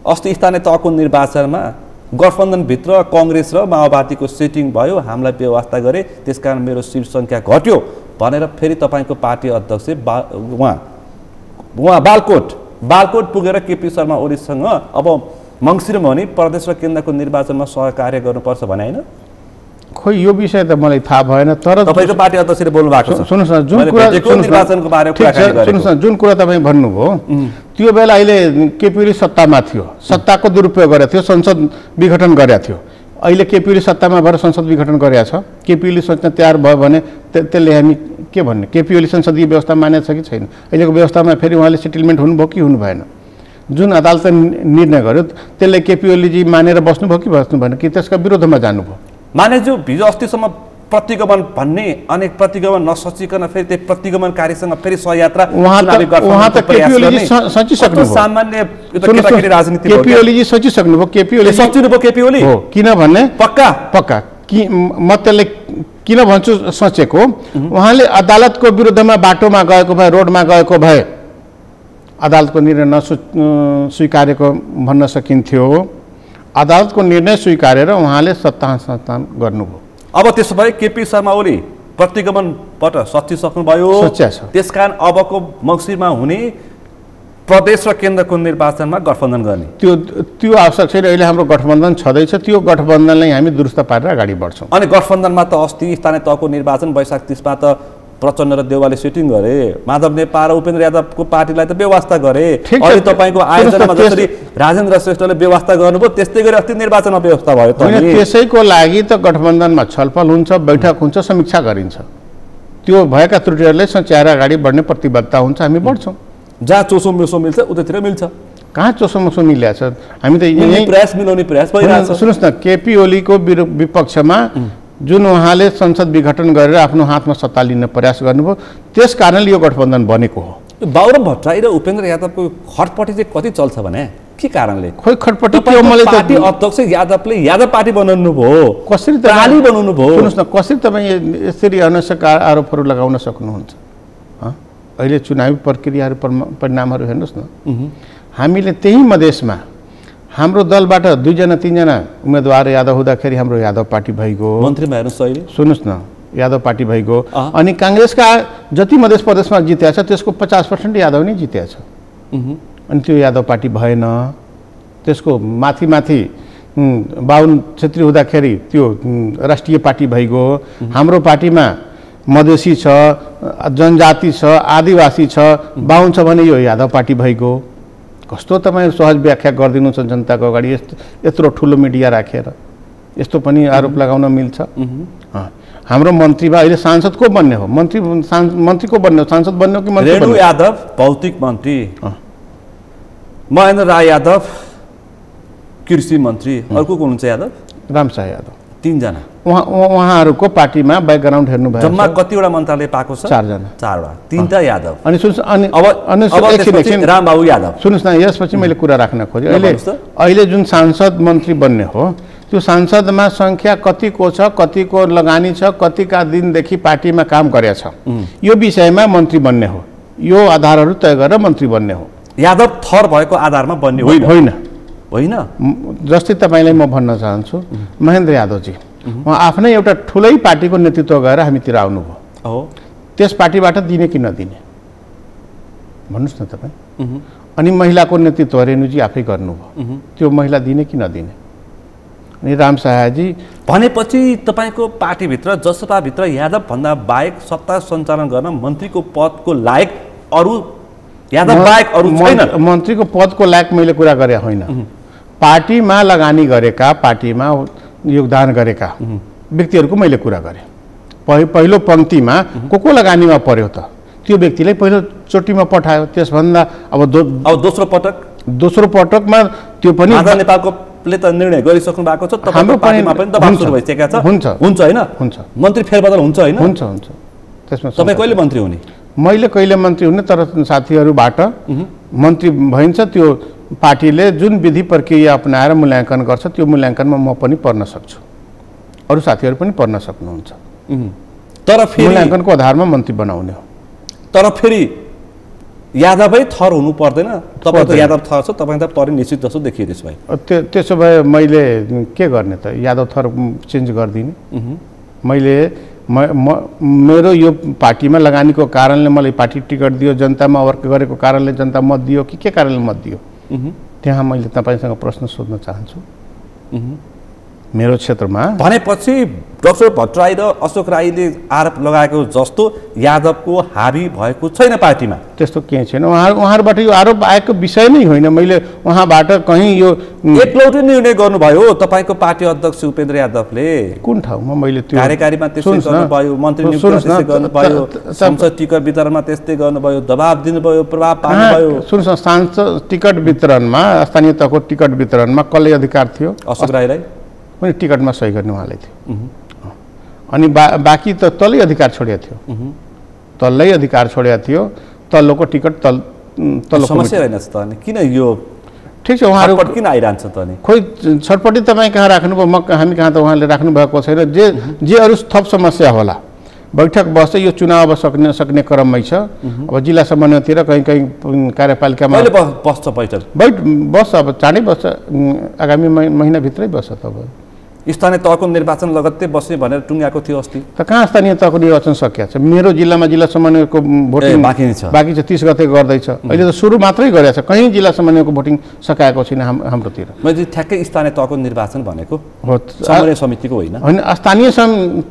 अस्ति स्थानीय तहको निर्वाचनमा गठबन्धनभित्र कङ्ग्रेस र माओवादीको सेटिङ भयो, हामीलाई व्यवस्था गरे, त्यसकारण मेरो सिट सङ्ख्या घट्यो भनेर फेरि तपाईँको पार्टी अध्यक्ष उहाँ बालकोट बालकोट पुगेर केपी शर्मा ओलीसँग अब मङ्सिरमा भने प्रदेश र केन्द्रको निर्वाचनमा सहकार्य गर्नुपर्छ भने होइन? खोइ यो विषय त मलाई थाहा भएन, तर तपाईँको पार्टी अध्यक्षले बोल्नु भएको छ। सुन्नुहोस् न, जुन कुरा निर्वाचनको बारेमा कुराकानी गरेको। सुन्नुहोस् न, जुन कुरा तपाईँ भन्नुभयो त्यो बेला अहिले केपी ओली सत्तामा थियो, सत्ताको दुरुपयोग गरेको थियो, संसद विघटन गरेको थियो। अहिले केपी ओली सत्तामा भएर संसद विघटन गरेको छ। केपी ओली सोच्न तयार भयो भने त्यसले हामी के भन्ने? केपी ओली संसदीय व्यवस्था मानेको छ कि छैन? अहिलेको व्यवस्थामा फेरि उहाँले सेटलमेन्ट हुनुभयो कि हुनु भएन? जुन अदालतले निर्णय गर्यो त्यसले केपी ओलीजी मानेर बस्नुभयो कि बस्नु भएन, कि त्यसका विरोधमा जानुभयो? मानेज्यू हिजो अस्तिसम्म प्रतिगमन भन्ने अनेक प्रतिगमन नसचिकन फेरि त्यही प्रतिगमनकारीसँग फेरि सहयात्रा केपी ओलीजी सोचिसक्नुभयो। केपी ओली सोचिनुभयो, केपी ओली हो किनभने पक्का कि म त्यसले किन भन्छु सोचेको, उहाँले अदालतको विरुद्धमा बाटोमा गएको भए, रोडमा गएको भए अदालतको निर्णय स्वीकारेको भन्न सकिन्थ्यो। अदालतको निर्णय स्वीकारेर उहाँले सत्ता हस्तान्तरण गर्नुभयो। अब त्यसो भए केपी शर्मा ओली प्रतिगमनबाट सचिसक्नुभयो, त्यसकारण अबको मङ्सिरमा हुने प्रदेश र केन्द्रको निर्वाचनमा गठबन्धन गर्ने त्यो आवश्यक छैन। अहिले हाम्रो गठबन्धन छँदैछ, त्यो गठबन्धनलाई हामी दुरुस्त पारेर अगाडि बढ्छौँ। अनि गठबन्धनमा त अस्ति स्थानीय तहको निर्वाचन वैशाख 30मा त प्रचण्ड र देउवाले सिटिङ गरे, माधव नेपाल र उपेन्द्र यादवको पार्टीलाई त व्यवस्था गरे। अहिले तपाईँको आयोजनामा जसरी राजेन्द्र श्रेष्ठले व्यवस्था गर्नुभयो त्यस्तै गरी अस्ति निर्वाचनमा व्यवस्था भयो। त्यसैको लागि त गठबन्धनमा छलफल हुन्छ, बैठक हुन्छ, समीक्षा गरिन्छ। त्यो भएका त्रुटिहरूलाई सच्याएर अगाडि बढ्ने प्रतिबद्धता हुन्छ, हामी बढ्छौँ। जहाँ चोसो मेसो मिल्छ उतैतिर मिल्छ, कहाँ चोसो मोसो मिलेको छ? हामी त यही प्रयास मिलाउने प्रयास भइरहेछ। सुन्नुहोस् न, केपी ओलीको विपक्षमा जुन उहाँले संसद विघटन गरेर आफ्नो हातमा सत्ता लिने प्रयास गर्नुभयो, त्यस कारणले यो गठबन्धन बनेको हो। बाबुराम भट्टराई र उपेन्द्र यादवको खटपटी चाहिँ कति चल्छ भने के कारणले? खोइ खटपटी के, मलाई त पार्टी अध्यक्ष यादवले यादव पार्टी बनाउनु भयो, कसरी प्राली बनाउनु भयो? सुन्नुहोस् न, कसरी तपाईँ यसरी अनावश्यक आरोपहरू लगाउन सक्नुहुन्छ? अहिले चुनावी प्रक्रियाहरू परिणामहरू हेर्नुहोस् न। हामीले त्यही मधेसमा हाम्रो दलबाट 2 जना 3 जना उम्मेदवार यादव हुँदाखेरि हाम्रो यादव पार्टी भइगयो। मन्त्रीमा हेर्नुहोस् अहिले, सुन्नुहोस् न, यादव पार्टी भइगयो। अनि काङ्ग्रेसका जति मधेस प्रदेशमा जितेको छ त्यसको 50% यादव नै जितेको छ। अनि त्यो यादव पार्टी भएन। त्यसको माथि बाहुन छेत्री हुँदाखेरि त्यो राष्ट्रिय पार्टी भइगयो। हाम्रो पार्टीमा मधेसी छ, जनजाति छ, आदिवासी छ, बाहुन छ भने यो यादव पार्टी भइगयो। कस्तो तपाईँ सहज व्याख्या गरिदिनुहुन्छ जनताको अगाडि? यत्रो ठुलो मिडिया राखेर यस्तो पनि आरोप लगाउन मिल्छ? हाम्रो मन्त्रीमा अहिले सांसद को बन्ने हो? मन्त्री को बन्ने हो? सांसद बन्ने हो कि मन्त्री? रेणु यादव भौतिक मन्त्री, महेन्द्र राय यादव कृषि मन्त्री, अर्को को हुनुहुन्छ यादव? रामशाह यादव। 3 जना। उहाँहरूको पार्टीमा ब्याकग्राउन्ड हेर्नु भयो, जम्मा कतिवटा मन्त्रालय पाएको छ? 4 जना। 4वटा, 3टा यादव। अनि सुन्नुहोस्, एकछिन रामबाबु यादव। सुन्नुहोस् न, यसपछि मैले कुरा राख्न खोजेँ। अहिले जुन सांसद मन्त्री बन्ने हो त्यो सांसदमा सङ्ख्या कतिको छ, कतिको लगानी छ, कतिका दिनदेखि पार्टीमा काम गरेको छ, यो विषयमा मन्त्री बन्ने हो। यो आधारहरू तय गरेर मन्त्री बन्ने हो। यादव थर भएको आधारमा बन्ने होइन। जस्तै तपाईँलाई म भन्न चाहन्छु, महेन्द्र यादवजी उहाँ आफ्नै एउटा ठुलै पार्टीको नेतृत्व गरेर हामीतिर आउनुभयो। त्यस पार्टीबाट दिने कि नदिने भन्नुहोस् न तपाईँ? अनि महिलाको नेतृत्व रेणुजी आफै गर्नुभयो, त्यो महिला दिने कि नदिने? अनि रामशाहजी भनेपछि तपाईँको पार्टीभित्र जसपाभित्र यादव भन्दा बाहेक सत्ता सञ्चालन गर्न मन्त्रीको पदको लायक अरू यादव बाहेक अरू छैन? मन्त्रीको पदको लायक मैले कुरा गरे होइन। पार्टीमा लगानी गरेका, पार्टीमा योगदान गरेका व्यक्तिहरूको मैले कुरा गरेँ। पहिलो पङ्क्तिमा को लगानीमा पर्यो त त्यो व्यक्तिलाई पहिलो चोटिमा पठायो। त्यसभन्दा अब दोस्रो पटकमा त्यो पनि नेपालकोले त निर्णय गरिसक्नु भएको छ। हाम्रो पार्टीमा पनि दबाब सुरु भइसकेको छ। हुन्छ हैन? हुन्छ। मन्त्री फेरबदल हुन्छ हैन? हुन्छ। त्यसमा तपाईँ कहिले मन्त्री हुने? मैले कहिले मन्त्री हुने, तर साथीहरूबाट मन्त्री भइन्छ। त्यो पार्टीले जुन विधि प्रक्रिया अपनाएर मूल्याङ्कन गर्छ त्यो मूल्याङ्कनमा म पनि पर्न सक्छु, अरू साथीहरू पनि पर्न सक्नुहुन्छ। तर फेरि मूल्याङ्कनको आधारमा मन्त्री बनाउने हो। तर फेरि यादवै थर हुनु पर्दैन? तपाईँ त यादव थर छ, तपाईँ त परि निश्चित जस्तो देखियो। त्यसो भए मैले के गर्ने त? यादव थर चेन्ज गरिदिने? मैले मेरो यो पार्टीमा लगानीको कारणले मलाई पार्टी टिकट दियो, जनतामा वर्क गरेको कारणले जनता मत दियो कि के कारणले मत दियो? त्यहाँ मैले तपाईँसँग प्रश्न सोध्न चाहन्छु। मेरो क्षेत्रमा भनेपछि डाक्टर भट्टराई र अशोक राईले आरोप लगाएको जस्तो यादवको हाबी भएको छैन पार्टीमा? त्यस्तो केही छैन। उहाँहरूबाट यो आरोप आएको विषय नै होइन। मैले उहाँबाट कहीँ यो एकलौटी निर्णय गर्नुभयो तपाईँको पार्टी अध्यक्ष उपेन्द्र यादवले। कुन ठाउँमा? मैले त्यो कार्यकारीमा त्यस्तै गर्नुभयो, मन्त्री नियुक्तिमा त्यस्तै गर्नुभयो, सांसद टिकट वितरणमा त्यस्तै गर्नुभयो, दबाब दिनुभयो, प्रभाव पार्नुभयो। सुन्नुहोस् न, सांसद टिकट वितरणमा, स्थानीय तहको टिकट वितरणमा कसले अधिकार थियो? अशोक राईलाई पनि टिकटमा सही गर्ने उहाँले थियो। अनि बाँकी त तल्लै अधिकार छोडेको थियो। तल्लै अधिकार छोडेको थियो। तल्लोको टिकट तल्लो समस्या रहेनछ त अनि किन यो ठिक छ? उहाँहरू किन आइरहन्छ त अनि? खोइ छटपट्टि तपाईँ कहाँ राख्नुभयो, हामी कहाँ त उहाँले राख्नु भएको छैन। जे अरू थप समस्या होला बैठक बस्छ। यो चुनाव अब सक्ने क्रममै छ। अब जिल्ला समन्वयतिर कहीँ कार्यपालिकामा बस्छ बैठक बस्छ। अब चाँडै बस्छ, आगामी महिनाभित्रै बस्छ। त अब स्थानीय तहको निर्वाचन लगत्तै बस्ने भनेर टुङ्गाएको थियो अस्ति। त कहाँ स्थानीय तहको निर्वाचन सकिएको छ? मेरो जिल्लामा जिल्ला समन्वयको भोटिङ बाँकी छ, 30 गते गर्दैछ। अहिले त सुरु मात्रै गरेको छ, कहीँ जिल्ला समन्वयको भोटिङ सकाएको छैन हाम्रोतिर। मैले ठ्याक्कै स्थानीय तहको निर्वाचन भनेको समन्वय समितिको होइन। स्थानीय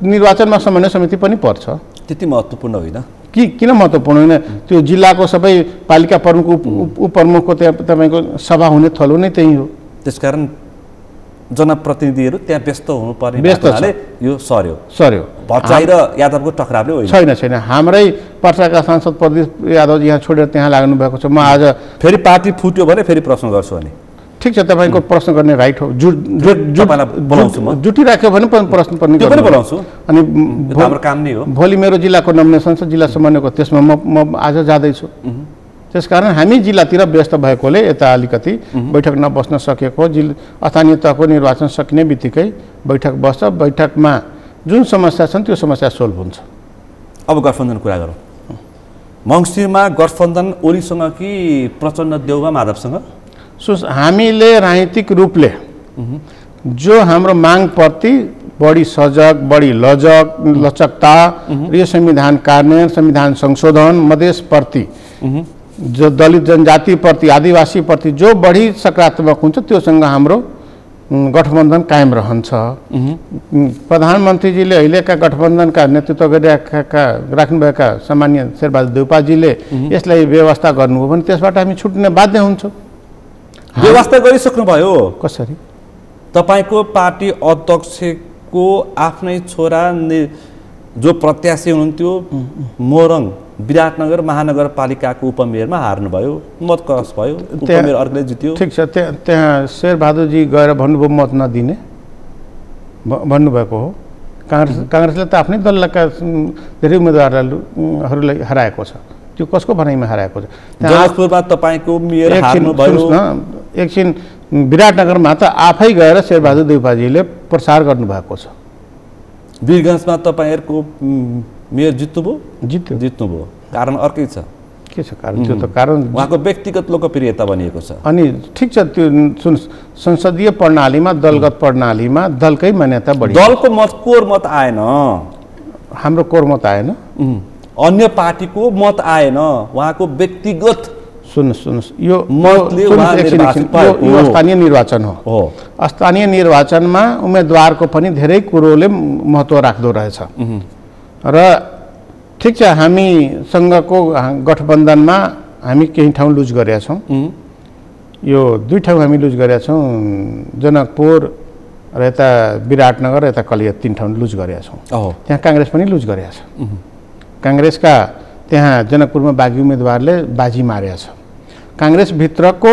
निर्वाचनमा समन्वय समिति पनि पर्छ। त्यति महत्त्वपूर्ण होइन किन महत्त्वपूर्ण होइन? त्यो जिल्लाको सबै पालिका प्रमुख उपप्रमुखको त्यहाँ तपाईँको सभा हुने थलो नै त्यही हो। त्यसकारण जनप्रतिनिधिहरू त्यहाँ व्यस्त हुनुपर्ने हुनाले यो सर्यो। भट्टराई र यादवको टक्रावले होइन। छैन। हाम्रै पर्साका सांसद प्रदीप यादव यहाँ छोडेर त्यहाँ लाग्नु भएको छ। म आज फेरि पार्टी फुट्यो भने फेरि प्रश्न गर्छु अनि। ठिक छ, तपाईँको प्रश्न गर्ने राइट हो। जुटी राख्यो भने प्रश्न पनि बोलाउँछु। अनि हाम्रो काम नै हो। भोलि मेरो जिल्लाको नोमिनेसन छ, जिल्ला समन्वयको, त्यसमा म आज जाँदैछु। त्यसकारण हामी जिल्लातिर व्यस्त भएकोले यता अलिकति बैठक नबस्न सकेको। स्थानीय तहको निर्वाचन सकिने बित्तिकै बैठक बस्छ। बैठकमा जुन समस्या छन् त्यो समस्या सोल्भ हुन्छ। अब गठबन्धन कुरा गरौँ। मङ्सिरमा गठबन्धन ओलीसँग कि प्रचण्ड देउवा माधवसँग? हामीले राजनीतिक रूपले जो हाम्रो मागप्रति बढी सजग, बढी लचकता र यो संविधान कार्यान्वयन, संविधान संशोधन, मधेसप्रति, जो दलित जनजातिप्रति, आदिवासीप्रति जो बढी सकारात्मक हुन्छ त्योसँग हाम्रो गठबन्धन कायम रहन्छ। प्रधानमन्त्रीजीले अहिलेका गठबन्धनका नेतृत्व गरिरहेका राख्नुभएका सामान्य शेरबहादुर देउपाजीले यसलाई व्यवस्था गर्नुभयो भने त्यसबाट हामी छुट्न बाध्य हुन्छौँ। व्यवस्था गरिसक्नुभयो। कसरी? तपाईँको पार्टी अध्यक्षको आफ्नै छोरा जो प्रत्याशी हुनुहुन्थ्यो मोरङ विराटनगर महानगरपालिकाको उपमेयरमा हार्नुभयो, मत क्रस भयो, उपमेयर अर्कोले जित्यो। ठिक छ, त्यहाँ शेरबहादुरजी गएर भन्नुभयो मत नदिने भन्नुभएको हो। काङ्ग्रेसले त आफ्नै दलका धेरै उम्मेदवारहरूलाई हराएको छ। त्यो कसको भनाइमा हराएको छ? जनकपुरमा तपाईँको मेयर हार्नुभयो। एकछिन, विराटनगरमा त आफै गएर शेरबहादुर देउपाजीले प्रचार गर्नुभएको छ। वीरगञ्जमा तपाईँहरूको मेयर जित्नुभयो। कारण अर्कै छ। के छ कारण? त्यो त कारण उहाँको व्यक्तिगत लोकप्रियता बनिएको छ। अनि ठिक छ, त्यो संसदीय प्रणालीमा, दलगत प्रणालीमा दलकै मान्यता बढी। दलको मत, कोर मत आएन। हाम्रो कोर मत आएन, अन्य पार्टीको मत आएन, उहाँको व्यक्तिगत। सुन्नुहोस्, यो यो स्थानीय निर्वाचन हो। स्थानीय निर्वाचनमा उम्मेदवारको पनि धेरै कुरोले महत्त्व राख्दो रहेछ। र ठिक छ, हामीसँगको गठबन्धनमा हामी केही ठाउँ लुज गरेका छौँ। यो 2 ठाउँ हामी लुज गरेका छौँ, जनकपुर र यता विराटनगर, यता कलिया, 3 ठाउँ लुज गरेका छौँ। त्यहाँ काङ्ग्रेस पनि लुज गरेका छ। काङ्ग्रेसका त्यहाँ जनकपुरमा बागी उम्मेदवारले बाजी मारेका छ। काङ्ग्रेसभित्रको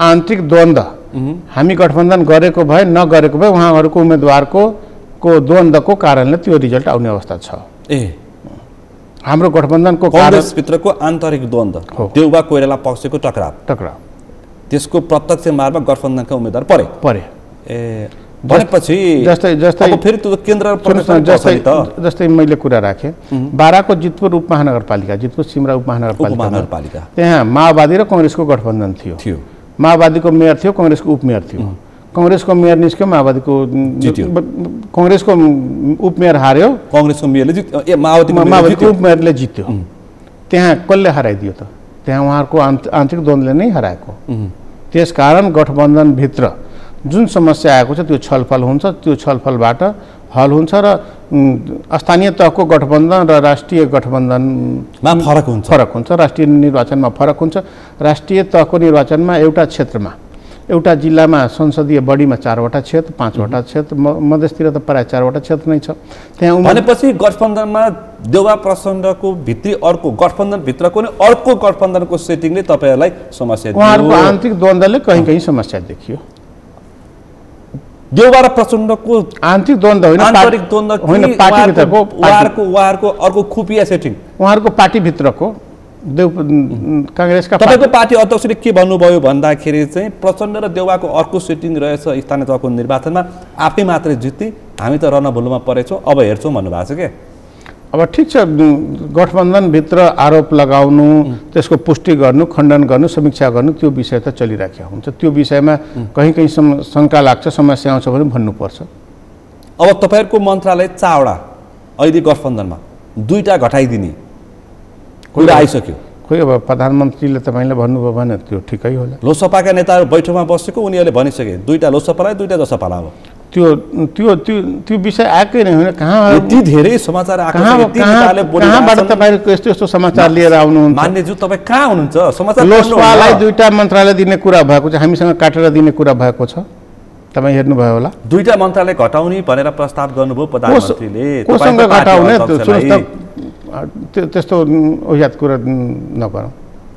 आन्तरिक द्वन्द्व हामी गठबन्धन गरेको भए नगरेको भए उहाँहरूको उम्मेदवारको द्वन्द्वको कारणले त्यो रिजल्ट आउने अवस्था छ। हाम्रो गठबन्धनको काङ्ग्रेसभित्रको आन्तरिक द्वन्द्व, देउबा कोइराला पक्षको टकराव, त्यसको प्रत्यक्ष मार्गमा गठबन्धनका उम्मेदवार परे। भनेपछि जस्तै फेरि त्यो केन्द्र जस्तै मैले कुरा राखेँ, बाराको जितपुर उपमहानगरपालिका, जितपुर सिमरा उपमहानगरपालिका, त्यहाँ माओवादी र काङ्ग्रेसको गठबन्धन थियो। माओवादीको मेयर थियो, काङ्ग्रेसको उपमेयर थियो। कांग्रेसको मेयर निस्क्यो, माओवादीको जित्यो। कांग्रेसको उपमेयर हार्यो, कांग्रेसको मेयरले जित्यो, माओवादीको उपमेयरले जित्यो। त्यहाँ कसले हराइदियो त? त्यहाँ उहाँहरूको आन्तरिक द्वन्द्वले नै हराएको। त्यसकारण गठबन्धनभित्र जुन समस्या आएको छ त्यो छलफल हुन्छ, त्यो छलफलबाट हल हुन्छ र स्थानीय तहको गठबन्धन र राष्ट्रिय गठबन्धनमा फरक हुन्छ। राष्ट्रिय निर्वाचनमा फरक हुन्छ। राष्ट्रिय तहको निर्वाचनमा एउटा क्षेत्रमा, एउटा जिल्लामा संसदीय बढीमा 4वटा क्षेत्र, 5वटा क्षेत्र, मधेसतिर त प्रायः 4वटा क्षेत्र नै छ। त्यहाँ भनेपछि गठबन्धनमा देउवा प्रचण्डको भित्री अर्को गठबन्धनभित्रको नै अर्को गठबन्धनको सेटिङले तपाईँहरूलाई समस्या दियो। उहाँहरूको आन्तरिक द्वन्द्वले कहीँ समस्या देखियो। देउवा र प्रचण्डको आन्तरिक द्वन्द्व होइन, आन्तरिक द्वन्द्व होइन, पार्टीभित्रको उहाँहरूको अर्को खुफिया सेटिङ, उहाँहरूको पार्टीभित्रको कांग्रेसका तपाईँको पार्टी अध्यक्षले के भन्नुभयो भन्दाखेरि चाहिँ प्रचण्ड र देउवाको अर्को सेटिङ रहेछ स्थानीय तहको निर्वाचनमा, आफै मात्रै जित्ने, हामी त रणभुलोमा परेछौँ, अब हेर्छौँ भन्नुभएको छ क्या। अब ठिक छ, गठबन्धनभित्र आरोप लगाउनु, त्यसको पुष्टि गर्नु, खण्डन गर्नु, समीक्षा गर्नु, त्यो विषय त चलिराखेको हुन्छ। त्यो विषयमा कहीँ शङ्का लाग्छ, समस्या आउँछ भने भन्नुपर्छ। अब तपाईँहरूको मन्त्रालय 4वटा अहिले गठबन्धनमा 2टा घटाइदिने कुरा आइसक्यो। खोइ अब प्रधानमन्त्रीले तपाईँले भन्नुभयो भने त्यो ठिकै होला। लोकसभाका नेताहरू बैठकमा बसेको उनीहरूले भनिसके 2टा लोकसभालाई 2टा जसपालाई। अब त्यो विषय आएकै नै होइन। यति धेरै समाचार आएको छ, कहाँबाट तपाईँको यस्तो यस्तो समाचार लिएर आउनुहुन्छ? मान्यज्यू तपाईँ कहाँ हुनुहुन्छ? समाचार लोकसभालाई 2टा मन्त्रालय दिने कुरा भएको छ, हामीसँग काटेर दिने कुरा भएको छ, तपाईँ हेर्नुभयो होला। 2टा मन्त्रालय घटाउने भनेर प्रस्ताव गर्नुभयो प्रधानमन्त्रीले। कोसँग घटाउने? त्यस्तो याद कुरा नगरौँ,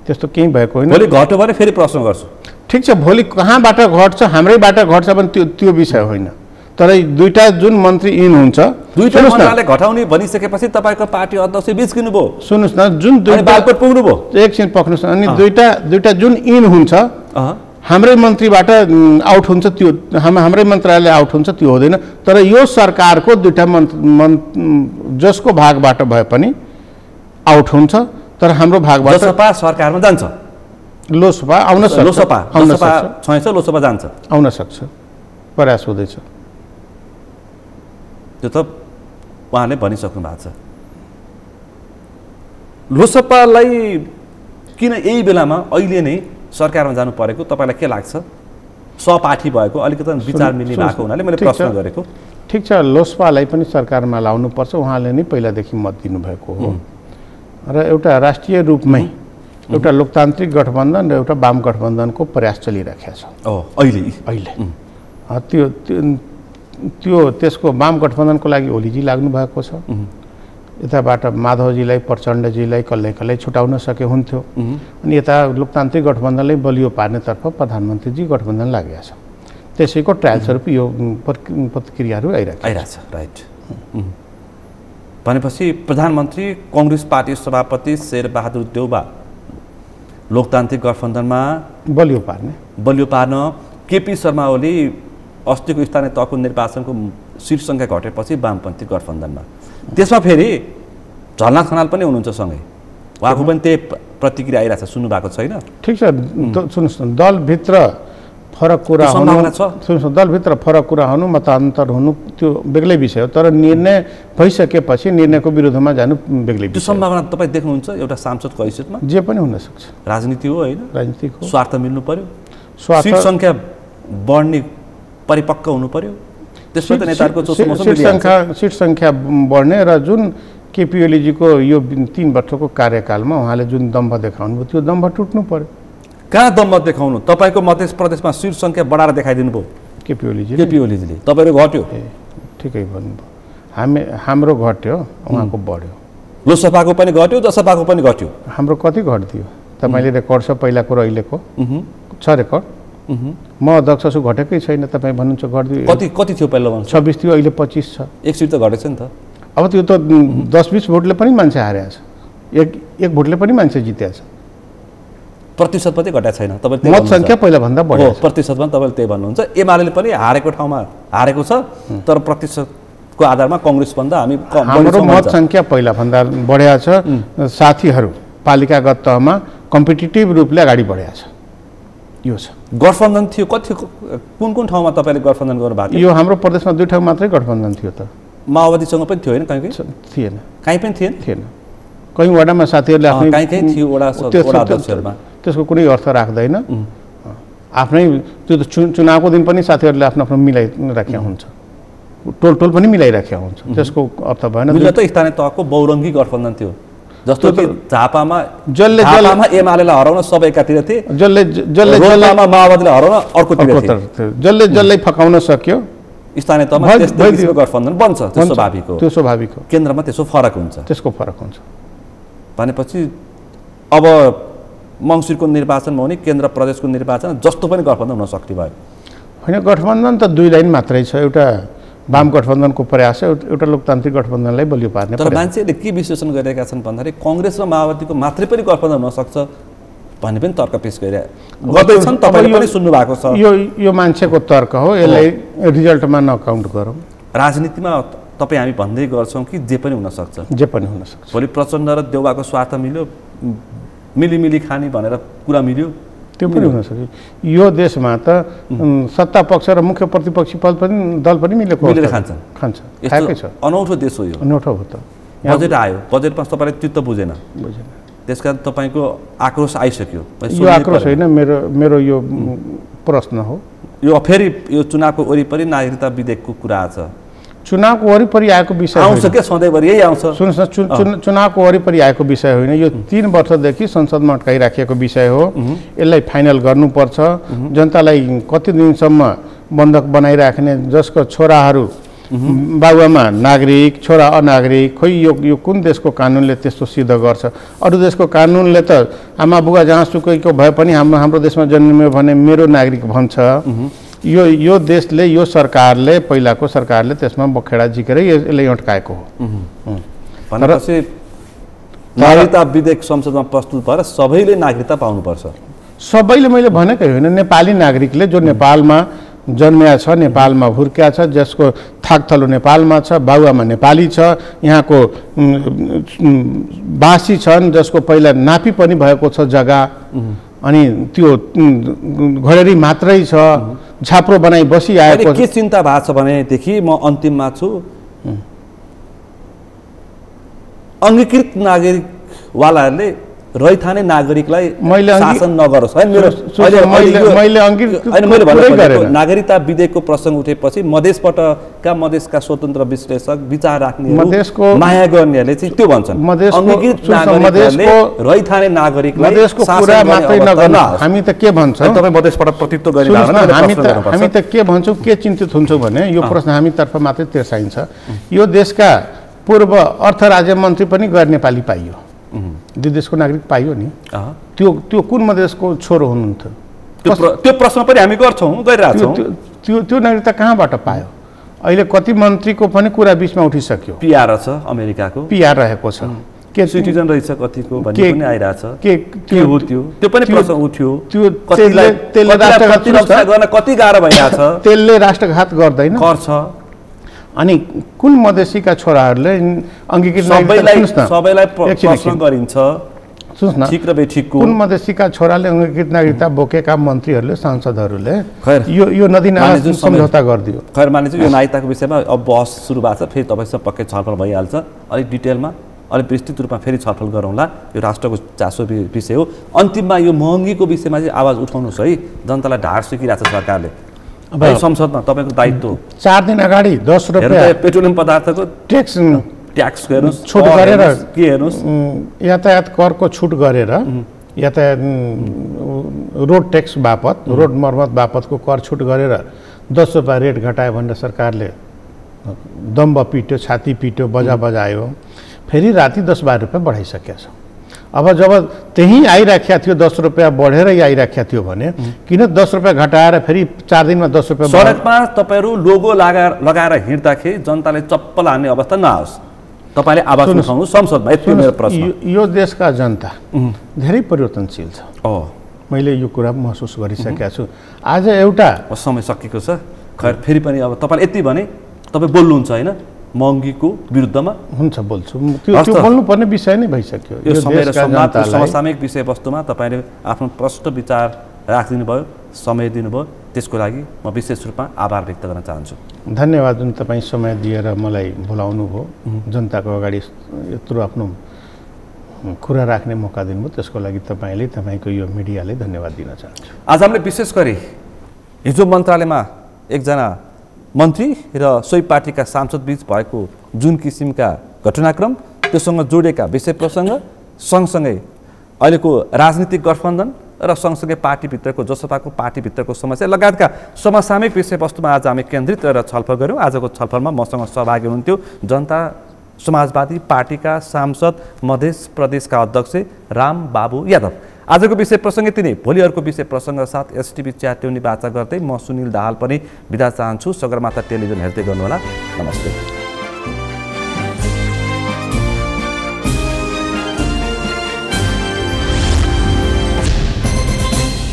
त्यस्तो केही भएको होइन। भोलि घट्यो भने फेरि प्रश्न गर्छु। ठिक छ, भोलि कहाँबाट घट्छ, हाम्रैबाट घट्छ भने त्यो विषय होइन। तर 2टा जुन मन्त्री इन हुन्छ, 2टा मन्त्रालय घटाउने भनिसकेपछि तपाईँको पार्टी अध्यक्ष बिच्किनु भयो। सुन्नुहोस् न, जुन बालकोट पुग्नु भयो, एकछिन पक्नुहोस् न। अनि 2टा जुन इन हुन्छ, हाम्रै मन्त्रीबाट आउट हुन्छ, त्यो हाम्रै मन्त्रालय आउट हुन्छ, त्यो हुँदैन। तर यो सरकारको 2टा जसको भागबाट भए पनि आउट हुन्छ, तर हाम्रो भागबाट लोकसभा सरकारमा जान्छ, लोकसभा आउन सक्छ, लोकसभा छैछ, लोकसभा जान्छ, आउन सक्छ, प्रयास हुँदैछ। त्यो त उहाँले भनिसक्नु भएको छ। लोकसभालाई किन यही बेलामा अहिले नै सरकारमा जानु परेको तपाईँलाई के लाग्छ? सहपाठी भएको अलिकति विचार मिल्ने भएको हुनाले मैले प्रश्न गरेको। ठिक छ, लोकसभालाई पनि सरकारमा लाउनुपर्छ, उहाँले नै पहिलादेखि मत दिनुभएको हो र एउटा राष्ट्रिय रूपमै एउटा लोकतान्त्रिक गठबन्धन र एउटा वाम गठबन्धनको प्रयास चलिरहेको छ अहिले। त्यो त्यसको वाम गठबन्धनको लागि ओलीजी लाग्नु भएको छ। यताबाट माधवजीलाई, प्रचण्डजीलाई कसलाई छुटाउन सके हुन्थ्यो। अनि यता लोकतान्त्रिक गठबन्धनलाई बलियो पार्नेतर्फ प्रधानमन्त्रीजी गठबन्धन लागेको छ। त्यसैको ट्रायल स्वरूप यो प्रतिक्रियाहरू आइरहेको छ। राइट। भनेपछि प्रधानमन्त्री कांग्रेस पार्टी सभापति शेरबहादुर देउवा लोकतान्त्रिक गठबन्धनमा बलियो पार्न, केपी शर्मा ओली अस्तिको स्थानीय तहको निर्वाचनको सिट सङ्ख्या घटेपछि वामपन्थी गठबन्धनमा, त्यसमा फेरि झलनाथ खनाल पनि हुनुहुन्छ सँगै, उहाँको पनि त्यही प्रतिक्रिया आइरहेको छ, सुन्नु भएको छैन? ठिक छ, सुन्नुहोस् न, दलभित्र फरक कुरा हुनु, सुन्नुहोस्, दलभित्र फरक कुरा हुनु, मतान्तर हुनु त्यो बेग्लै विषय हो। तर निर्णय भइसकेपछि निर्णयको विरुद्धमा जानु बेग्लै विषय। त्यो सम्भावना तपाईँ देख्नुहुन्छ एउटा सांसदको हैसियतमा? जे पनि हुनसक्छ, राजनीति हो होइन, राजनीतिको स्वार्थ मिल्नु पर्यो, सिट सङ्ख्या बढ्ने परिपक्व हुनु पर्यो, त्यसमा त नेताहरूको सिट सङ्ख्या बढ्ने र जुन केपी ओलीजीको यो 3 वर्षको कार्यकालमा उहाँले जुन दम्भ देखाउनु भयो त्यो दम्भ टुट्नु पर्यो। कहाँ दम्भ देखाउनु? तपाईँको मध्य प्रदेशमा सिट सङ्ख्या बढाएर देखाइदिनु भयो केपी ओलीजीले। तपाईँको घट्यो, ठिकै भन्नुभयो। हाम्रो घट्यो, उहाँको बढ्यो। लोकसभाको पनि घट्यो, जसपाको पनि घट्यो। हाम्रो कति घट्दियो? तपाईँले रेकर्ड छ पहिलाको र अहिलेको? छ रेकर्ड। म अध्यक्ष छु, घटेकै छैन। तपाईँ भन्नुहुन्छ घटिदियो। कति थियो पहिला? 26 थियो, अहिले 25 छ। 1 सिट त घटेछ नि त। अब त्यो त 10-20 भोटले पनि मान्छे हारेको छ, एक भोटले पनि मान्छे जितेको छ। प्रतिशत पनि घटाएको छैन। तपाईँ मत सङ्ख्या पहिलाभन्दा बढ्यो। प्रतिशतमा तपाईँले त्यही भन्नुहुन्छ। एमाले पनि हारेको ठाउँमा हारेको छ, तर प्रतिशतको आधारमा काङ्ग्रेसभन्दा हाम्रो मत सङ्ख्या पहिलाभन्दा बढेको छ। साथीहरू पालिकागत तहमा कम्पिटिटिभ रूपले अगाडि बढेको छ। यो छ। गठबन्धन थियो कति कुन ठाउँमा तपाईँले गठबन्धन गर्नुभएको थियो? यो हाम्रो प्रदेशमा 2 ठाउँ मात्रै गठबन्धन थियो त। माओवादीसँग पनि थियो होइन? कहीँ थिएन, कहीँ पनि थिएन। कहीँ वडामा साथीहरूले आफ्नै कहीँ थियो वडा अध्यक्षहरूमा, त्यसको कुनै अर्थ राख्दैन। आफ्नै त्यो त चुनावको दिन पनि साथीहरूले आफ्नो आफ्नो मिलाइराखेका हुन्छ, टोल पनि मिलाइराखेका हुन्छ, त्यसको अर्थ भएन। त स्थानीय तहको बहुरङ्गी गठबन्धन थियो, जस्तो कि झापामा जसले एमालेलाई हराउन सब एकातिर थिए, जसले माओवादीलाई हराउन अर्कोतिर थिए, जसले फकाउन सक्यो स्थानीय तहमा गठबन्धन बन्छ। त्यो स्वाभाविक हो। केन्द्रमा त्यसो फरक हुन्छ, त्यसको फरक हुन्छ। भनेपछि अब मङ्सिरको निर्वाचनमा हुने केन्द्र प्रदेशको निर्वाचन जस्तो पनि गठबन्धन हुन सक्ने भयो होइन? गठबन्धन त 2 लाइन मात्रै छ, एउटा वाम गठबन्धनको प्रयास हो, एउटा लोकतान्त्रिक गठबन्धनलाई बलियो पार्ने। तर मान्छेले के विश्लेषण गरिरहेका छन् भन्दाखेरि कङ्ग्रेस र माओवादीको मात्रै पनि गठबन्धन हुन सक्छ भन्ने पनि तर्क पेश गर्दैछन्। तपाईँले पनि सुन्नु भएको छ। यो मान्छेको तर्क हो, यसलाई रिजल्टमा नकाउन्ट गरौँ। राजनीतिमा तपाईँ हामी भन्दै गर्छौँ कि जे पनि हुनसक्छ, जे पनि हुनसक्छ। भोलि प्रचण्ड र देउवाको स्वार्थ मिल्यो, मिली खाने भनेर कुरा मिल्यो, त्यो पनि हुनसक्छ। यो देशमा त सत्ता पक्ष र मुख्य प्रतिपक्षी दल पनि मिलेर खान्छ। अनौठो देश हो यो, अनौठो हो। त बजेट आयो, बजेटमा तपाईँले चित्त बुझेन, त्यस कारण तपाईँको आक्रोश आइसक्यो। यो आक्रोश होइन, मेरो यो प्रश्न हो। यो फेरि यो चुनावको वरिपरि नागरिकता विधेयकको कुरा छ। चुनावको वरिपरि आएको विषय आउँछ के? सधैँभरि यही आउँछ। सुन्नुहोस् न, चुनावको वरिपरि आएको विषय होइन, यो 3 वर्षदेखि संसदमा अड्काइराखेको विषय हो। यसलाई फाइनल गर्नुपर्छ। जनतालाई कति दिनसम्म बन्धक बनाइराख्ने, जसको छोराहरू बाबुआमा नागरिक, छोरा अनागरिक, खोइ यो कुन देशको कानुनले त्यस्तो सिद्ध गर्छ? अरू देशको कानुनले त आमा बुवा जहाँसुकैको भए पनि हाम्रो देशमा जन्मियो भने मेरो नागरिक भन्छ। यो देशले, यो सरकारले, पहिलाको सरकारले त्यसमा बखेडा झिकेर यसलाई अड्काएको हो। भनेपछि नागरिकता विधेयक संसदमा प्रस्तुत भएर सबैले नागरिकता पाउनुपर्छ। सबैले मैले भनेकै होइन, नेपाली नागरिकले जो नेपालमा जन्मिया छ, नेपालमा हुर्किया छ, जसको थाकथलो नेपालमा छ, बाबुआमा नेपाली छ, यहाँको बासी छन्, जसको पहिला नापी पनि भएको छ जग्गा, अनि त्यो घरेरी मात्रै छ, झाप्रो बनाइ बसिआएको। के चिन्ता भएको छ भनेदेखि म अन्तिममा छु, अङ्गीकृत नागरिकवालाहरूले रैथाने नागरिकलाई शासन नगरोस्। नागरिकता विधेयकको प्रसङ्ग उठेपछि मधेसका स्वतन्त्र विश्लेषक, विचार राख्ने, माया गर्नेहरूले चाहिँ त्यो भन्छन् रैथाने नागरिकलाई हामी त के भन्छौँ? तपाईँ मधेसबाट प्रतित्व गरिरहनु, हामी त के भन्छौँ, के चिन्तित हुन्छौँ भने यो प्रश्न हामीतर्फ मात्रै तिर्साइन्छ। यो देशका पूर्व अर्थ राज्य मन्त्री पनि गैर नेपाली पाइयो, देशको नागरिक पाइयो नि। त्यो कुन मधेसको छोरो हुनुहुन्थ्यो? त्यो प्रश्न पनि हामी गर्छौँ, गरिरहेछौँ। त्यो नागरिकता कहाँबाट पायो? अहिले कति मन्त्रीको पनि कुरा बिचमा उठिसक्यो। पिआर छ, अमेरिकाको पिआर रहेको छ, के सिटिजन रहेछ कतिको भन्ने पनि आइरहेछ। के हो त्यो पनि प्रश्न उठ्यो। त्यसले राष्ट्रघात गर्न कति गाह्रो भइरहेछ। त्यसले राष्ट्रघात गर्दैन, गर्छ। अनि कुन मधेसीका छोराहरूले अङ्गीकृत सबैलाई प्रश्न गरिन्छ। सुन्नुहोस् न, ठिक र बेठिकको कुन मधेसीका छोराले अङ्गीकृत नागरिकता बोकेका मन्त्रीहरूले, सांसदहरूले यो नदी नाला सम्झौता गरिदियो। खैर मानिन्छ यो नागरिकताको विषयमा अब बहस सुरु भएको छ, फेरि तपाईँसँग पक्कै छलफल भइहाल्छ। अलिक डिटेलमा, अलिक विस्तृत रूपमा फेरि छलफल गरौँला। यो राष्ट्रको चासो विषय हो। अन्तिममा यो महँगीको विषयमा चाहिँ आवाज उठाउनुहोस् है। जनतालाई ढाड सुकिरहेको छ सरकारले। अब संसदमा तपाईँको दायित्व 4 दिन अगाडि 10 रुपियाँ पेट्रोलियम पदार्थको ट्याक्स हेर्नुहोस्, छुट गरेर के हेर्नुहोस्, यातायात करको छुट गरेर, यातायात रोड ट्याक्स बापत, रोड मर्मत बापतको कर छुट गरेर 10 रुपियाँ रेट घटायो भनेर सरकारले दम्ब पिट्यो, छाती पिट्यो, बजायो। फेरि राति 10-12 रुपियाँ बढाइसकेको छ। अब जब त्यही आइराखेको थियो 10 रुपियाँ बढेरै आइराखेको थियो भने किन 10 रुपियाँ घटाएर फेरि 4 दिनमा 10 रुपियाँ? सडकमा तपाईँहरू लोगो लगाएर हिँड्दाखेरि जनताले चप्पल हान्ने अवस्था नआओस्, तपाईँले आवाज उठाउनु संसदमा। यति मेरो प्रश्न। यो देशका जनता धेरै परिवर्तनशील छ। मैले यो कुरा महसुस गरिसकेको छु। आज एउटा समय सकिएको छ। खैर फेरि पनि अब तपाईँले यति भने तपाईँ बोल्नुहुन्छ होइन महँगीको विरुद्धमा? हुन्छ, बोल्छु। त्यो बोल्नुपर्ने विषय नै भइसक्यो। यो समय र समसामयिक विषयवस्तुमा तपाईँले आफ्नो प्रष्ट विचार राखिदिनु भयो, समय दिनुभयो, त्यसको लागि म विशेष रूपमा आभार व्यक्त गर्न चाहन्छु। धन्यवाद जुन तपाईँ समय दिएर मलाई बोलाउनु भयो, जनताको अगाडि यत्रो आफ्नो कुरा राख्ने मौका दिनुभयो, त्यसको लागि तपाईँले, तपाईँको यो मिडियाले धन्यवाद दिन चाहन्छु। आज हामीले विशेष गरी हिजो मन्त्रालयमा एकजना मन्त्री र सोही पार्टीका सांसद बीच भएको जुन किसिमका घटनाक्रम, त्योसँग जोडिएका विषय प्रसङ्ग, सँगसँगै अहिलेको राजनीतिक गठबन्धन र सँगसँगै पार्टीभित्रको जसपाको पार्टीभित्रको समस्या लगायतका समसामयिक विषयवस्तुमा आज हामी केन्द्रित रहेर छलफल गऱ्यौँ। आजको छलफलमा मसँग सहभागी हुनुहुन्थ्यो जनता समाजवादी पार्टीका सांसद मध्य प्रदेशका अध्यक्ष रामबाबु यादव। आजको विषय प्रसङ्ग यति नै। भोलि अर्को विषय प्रसङ्ग साथ एसटिभी च्याट्युनी वाचा गर्दै म सुनिल दाहाल पनि बिदा चाहन्छु। सगरमाथा टेलिभिजन हेर्दै गर्नुहोला। नमस्ते।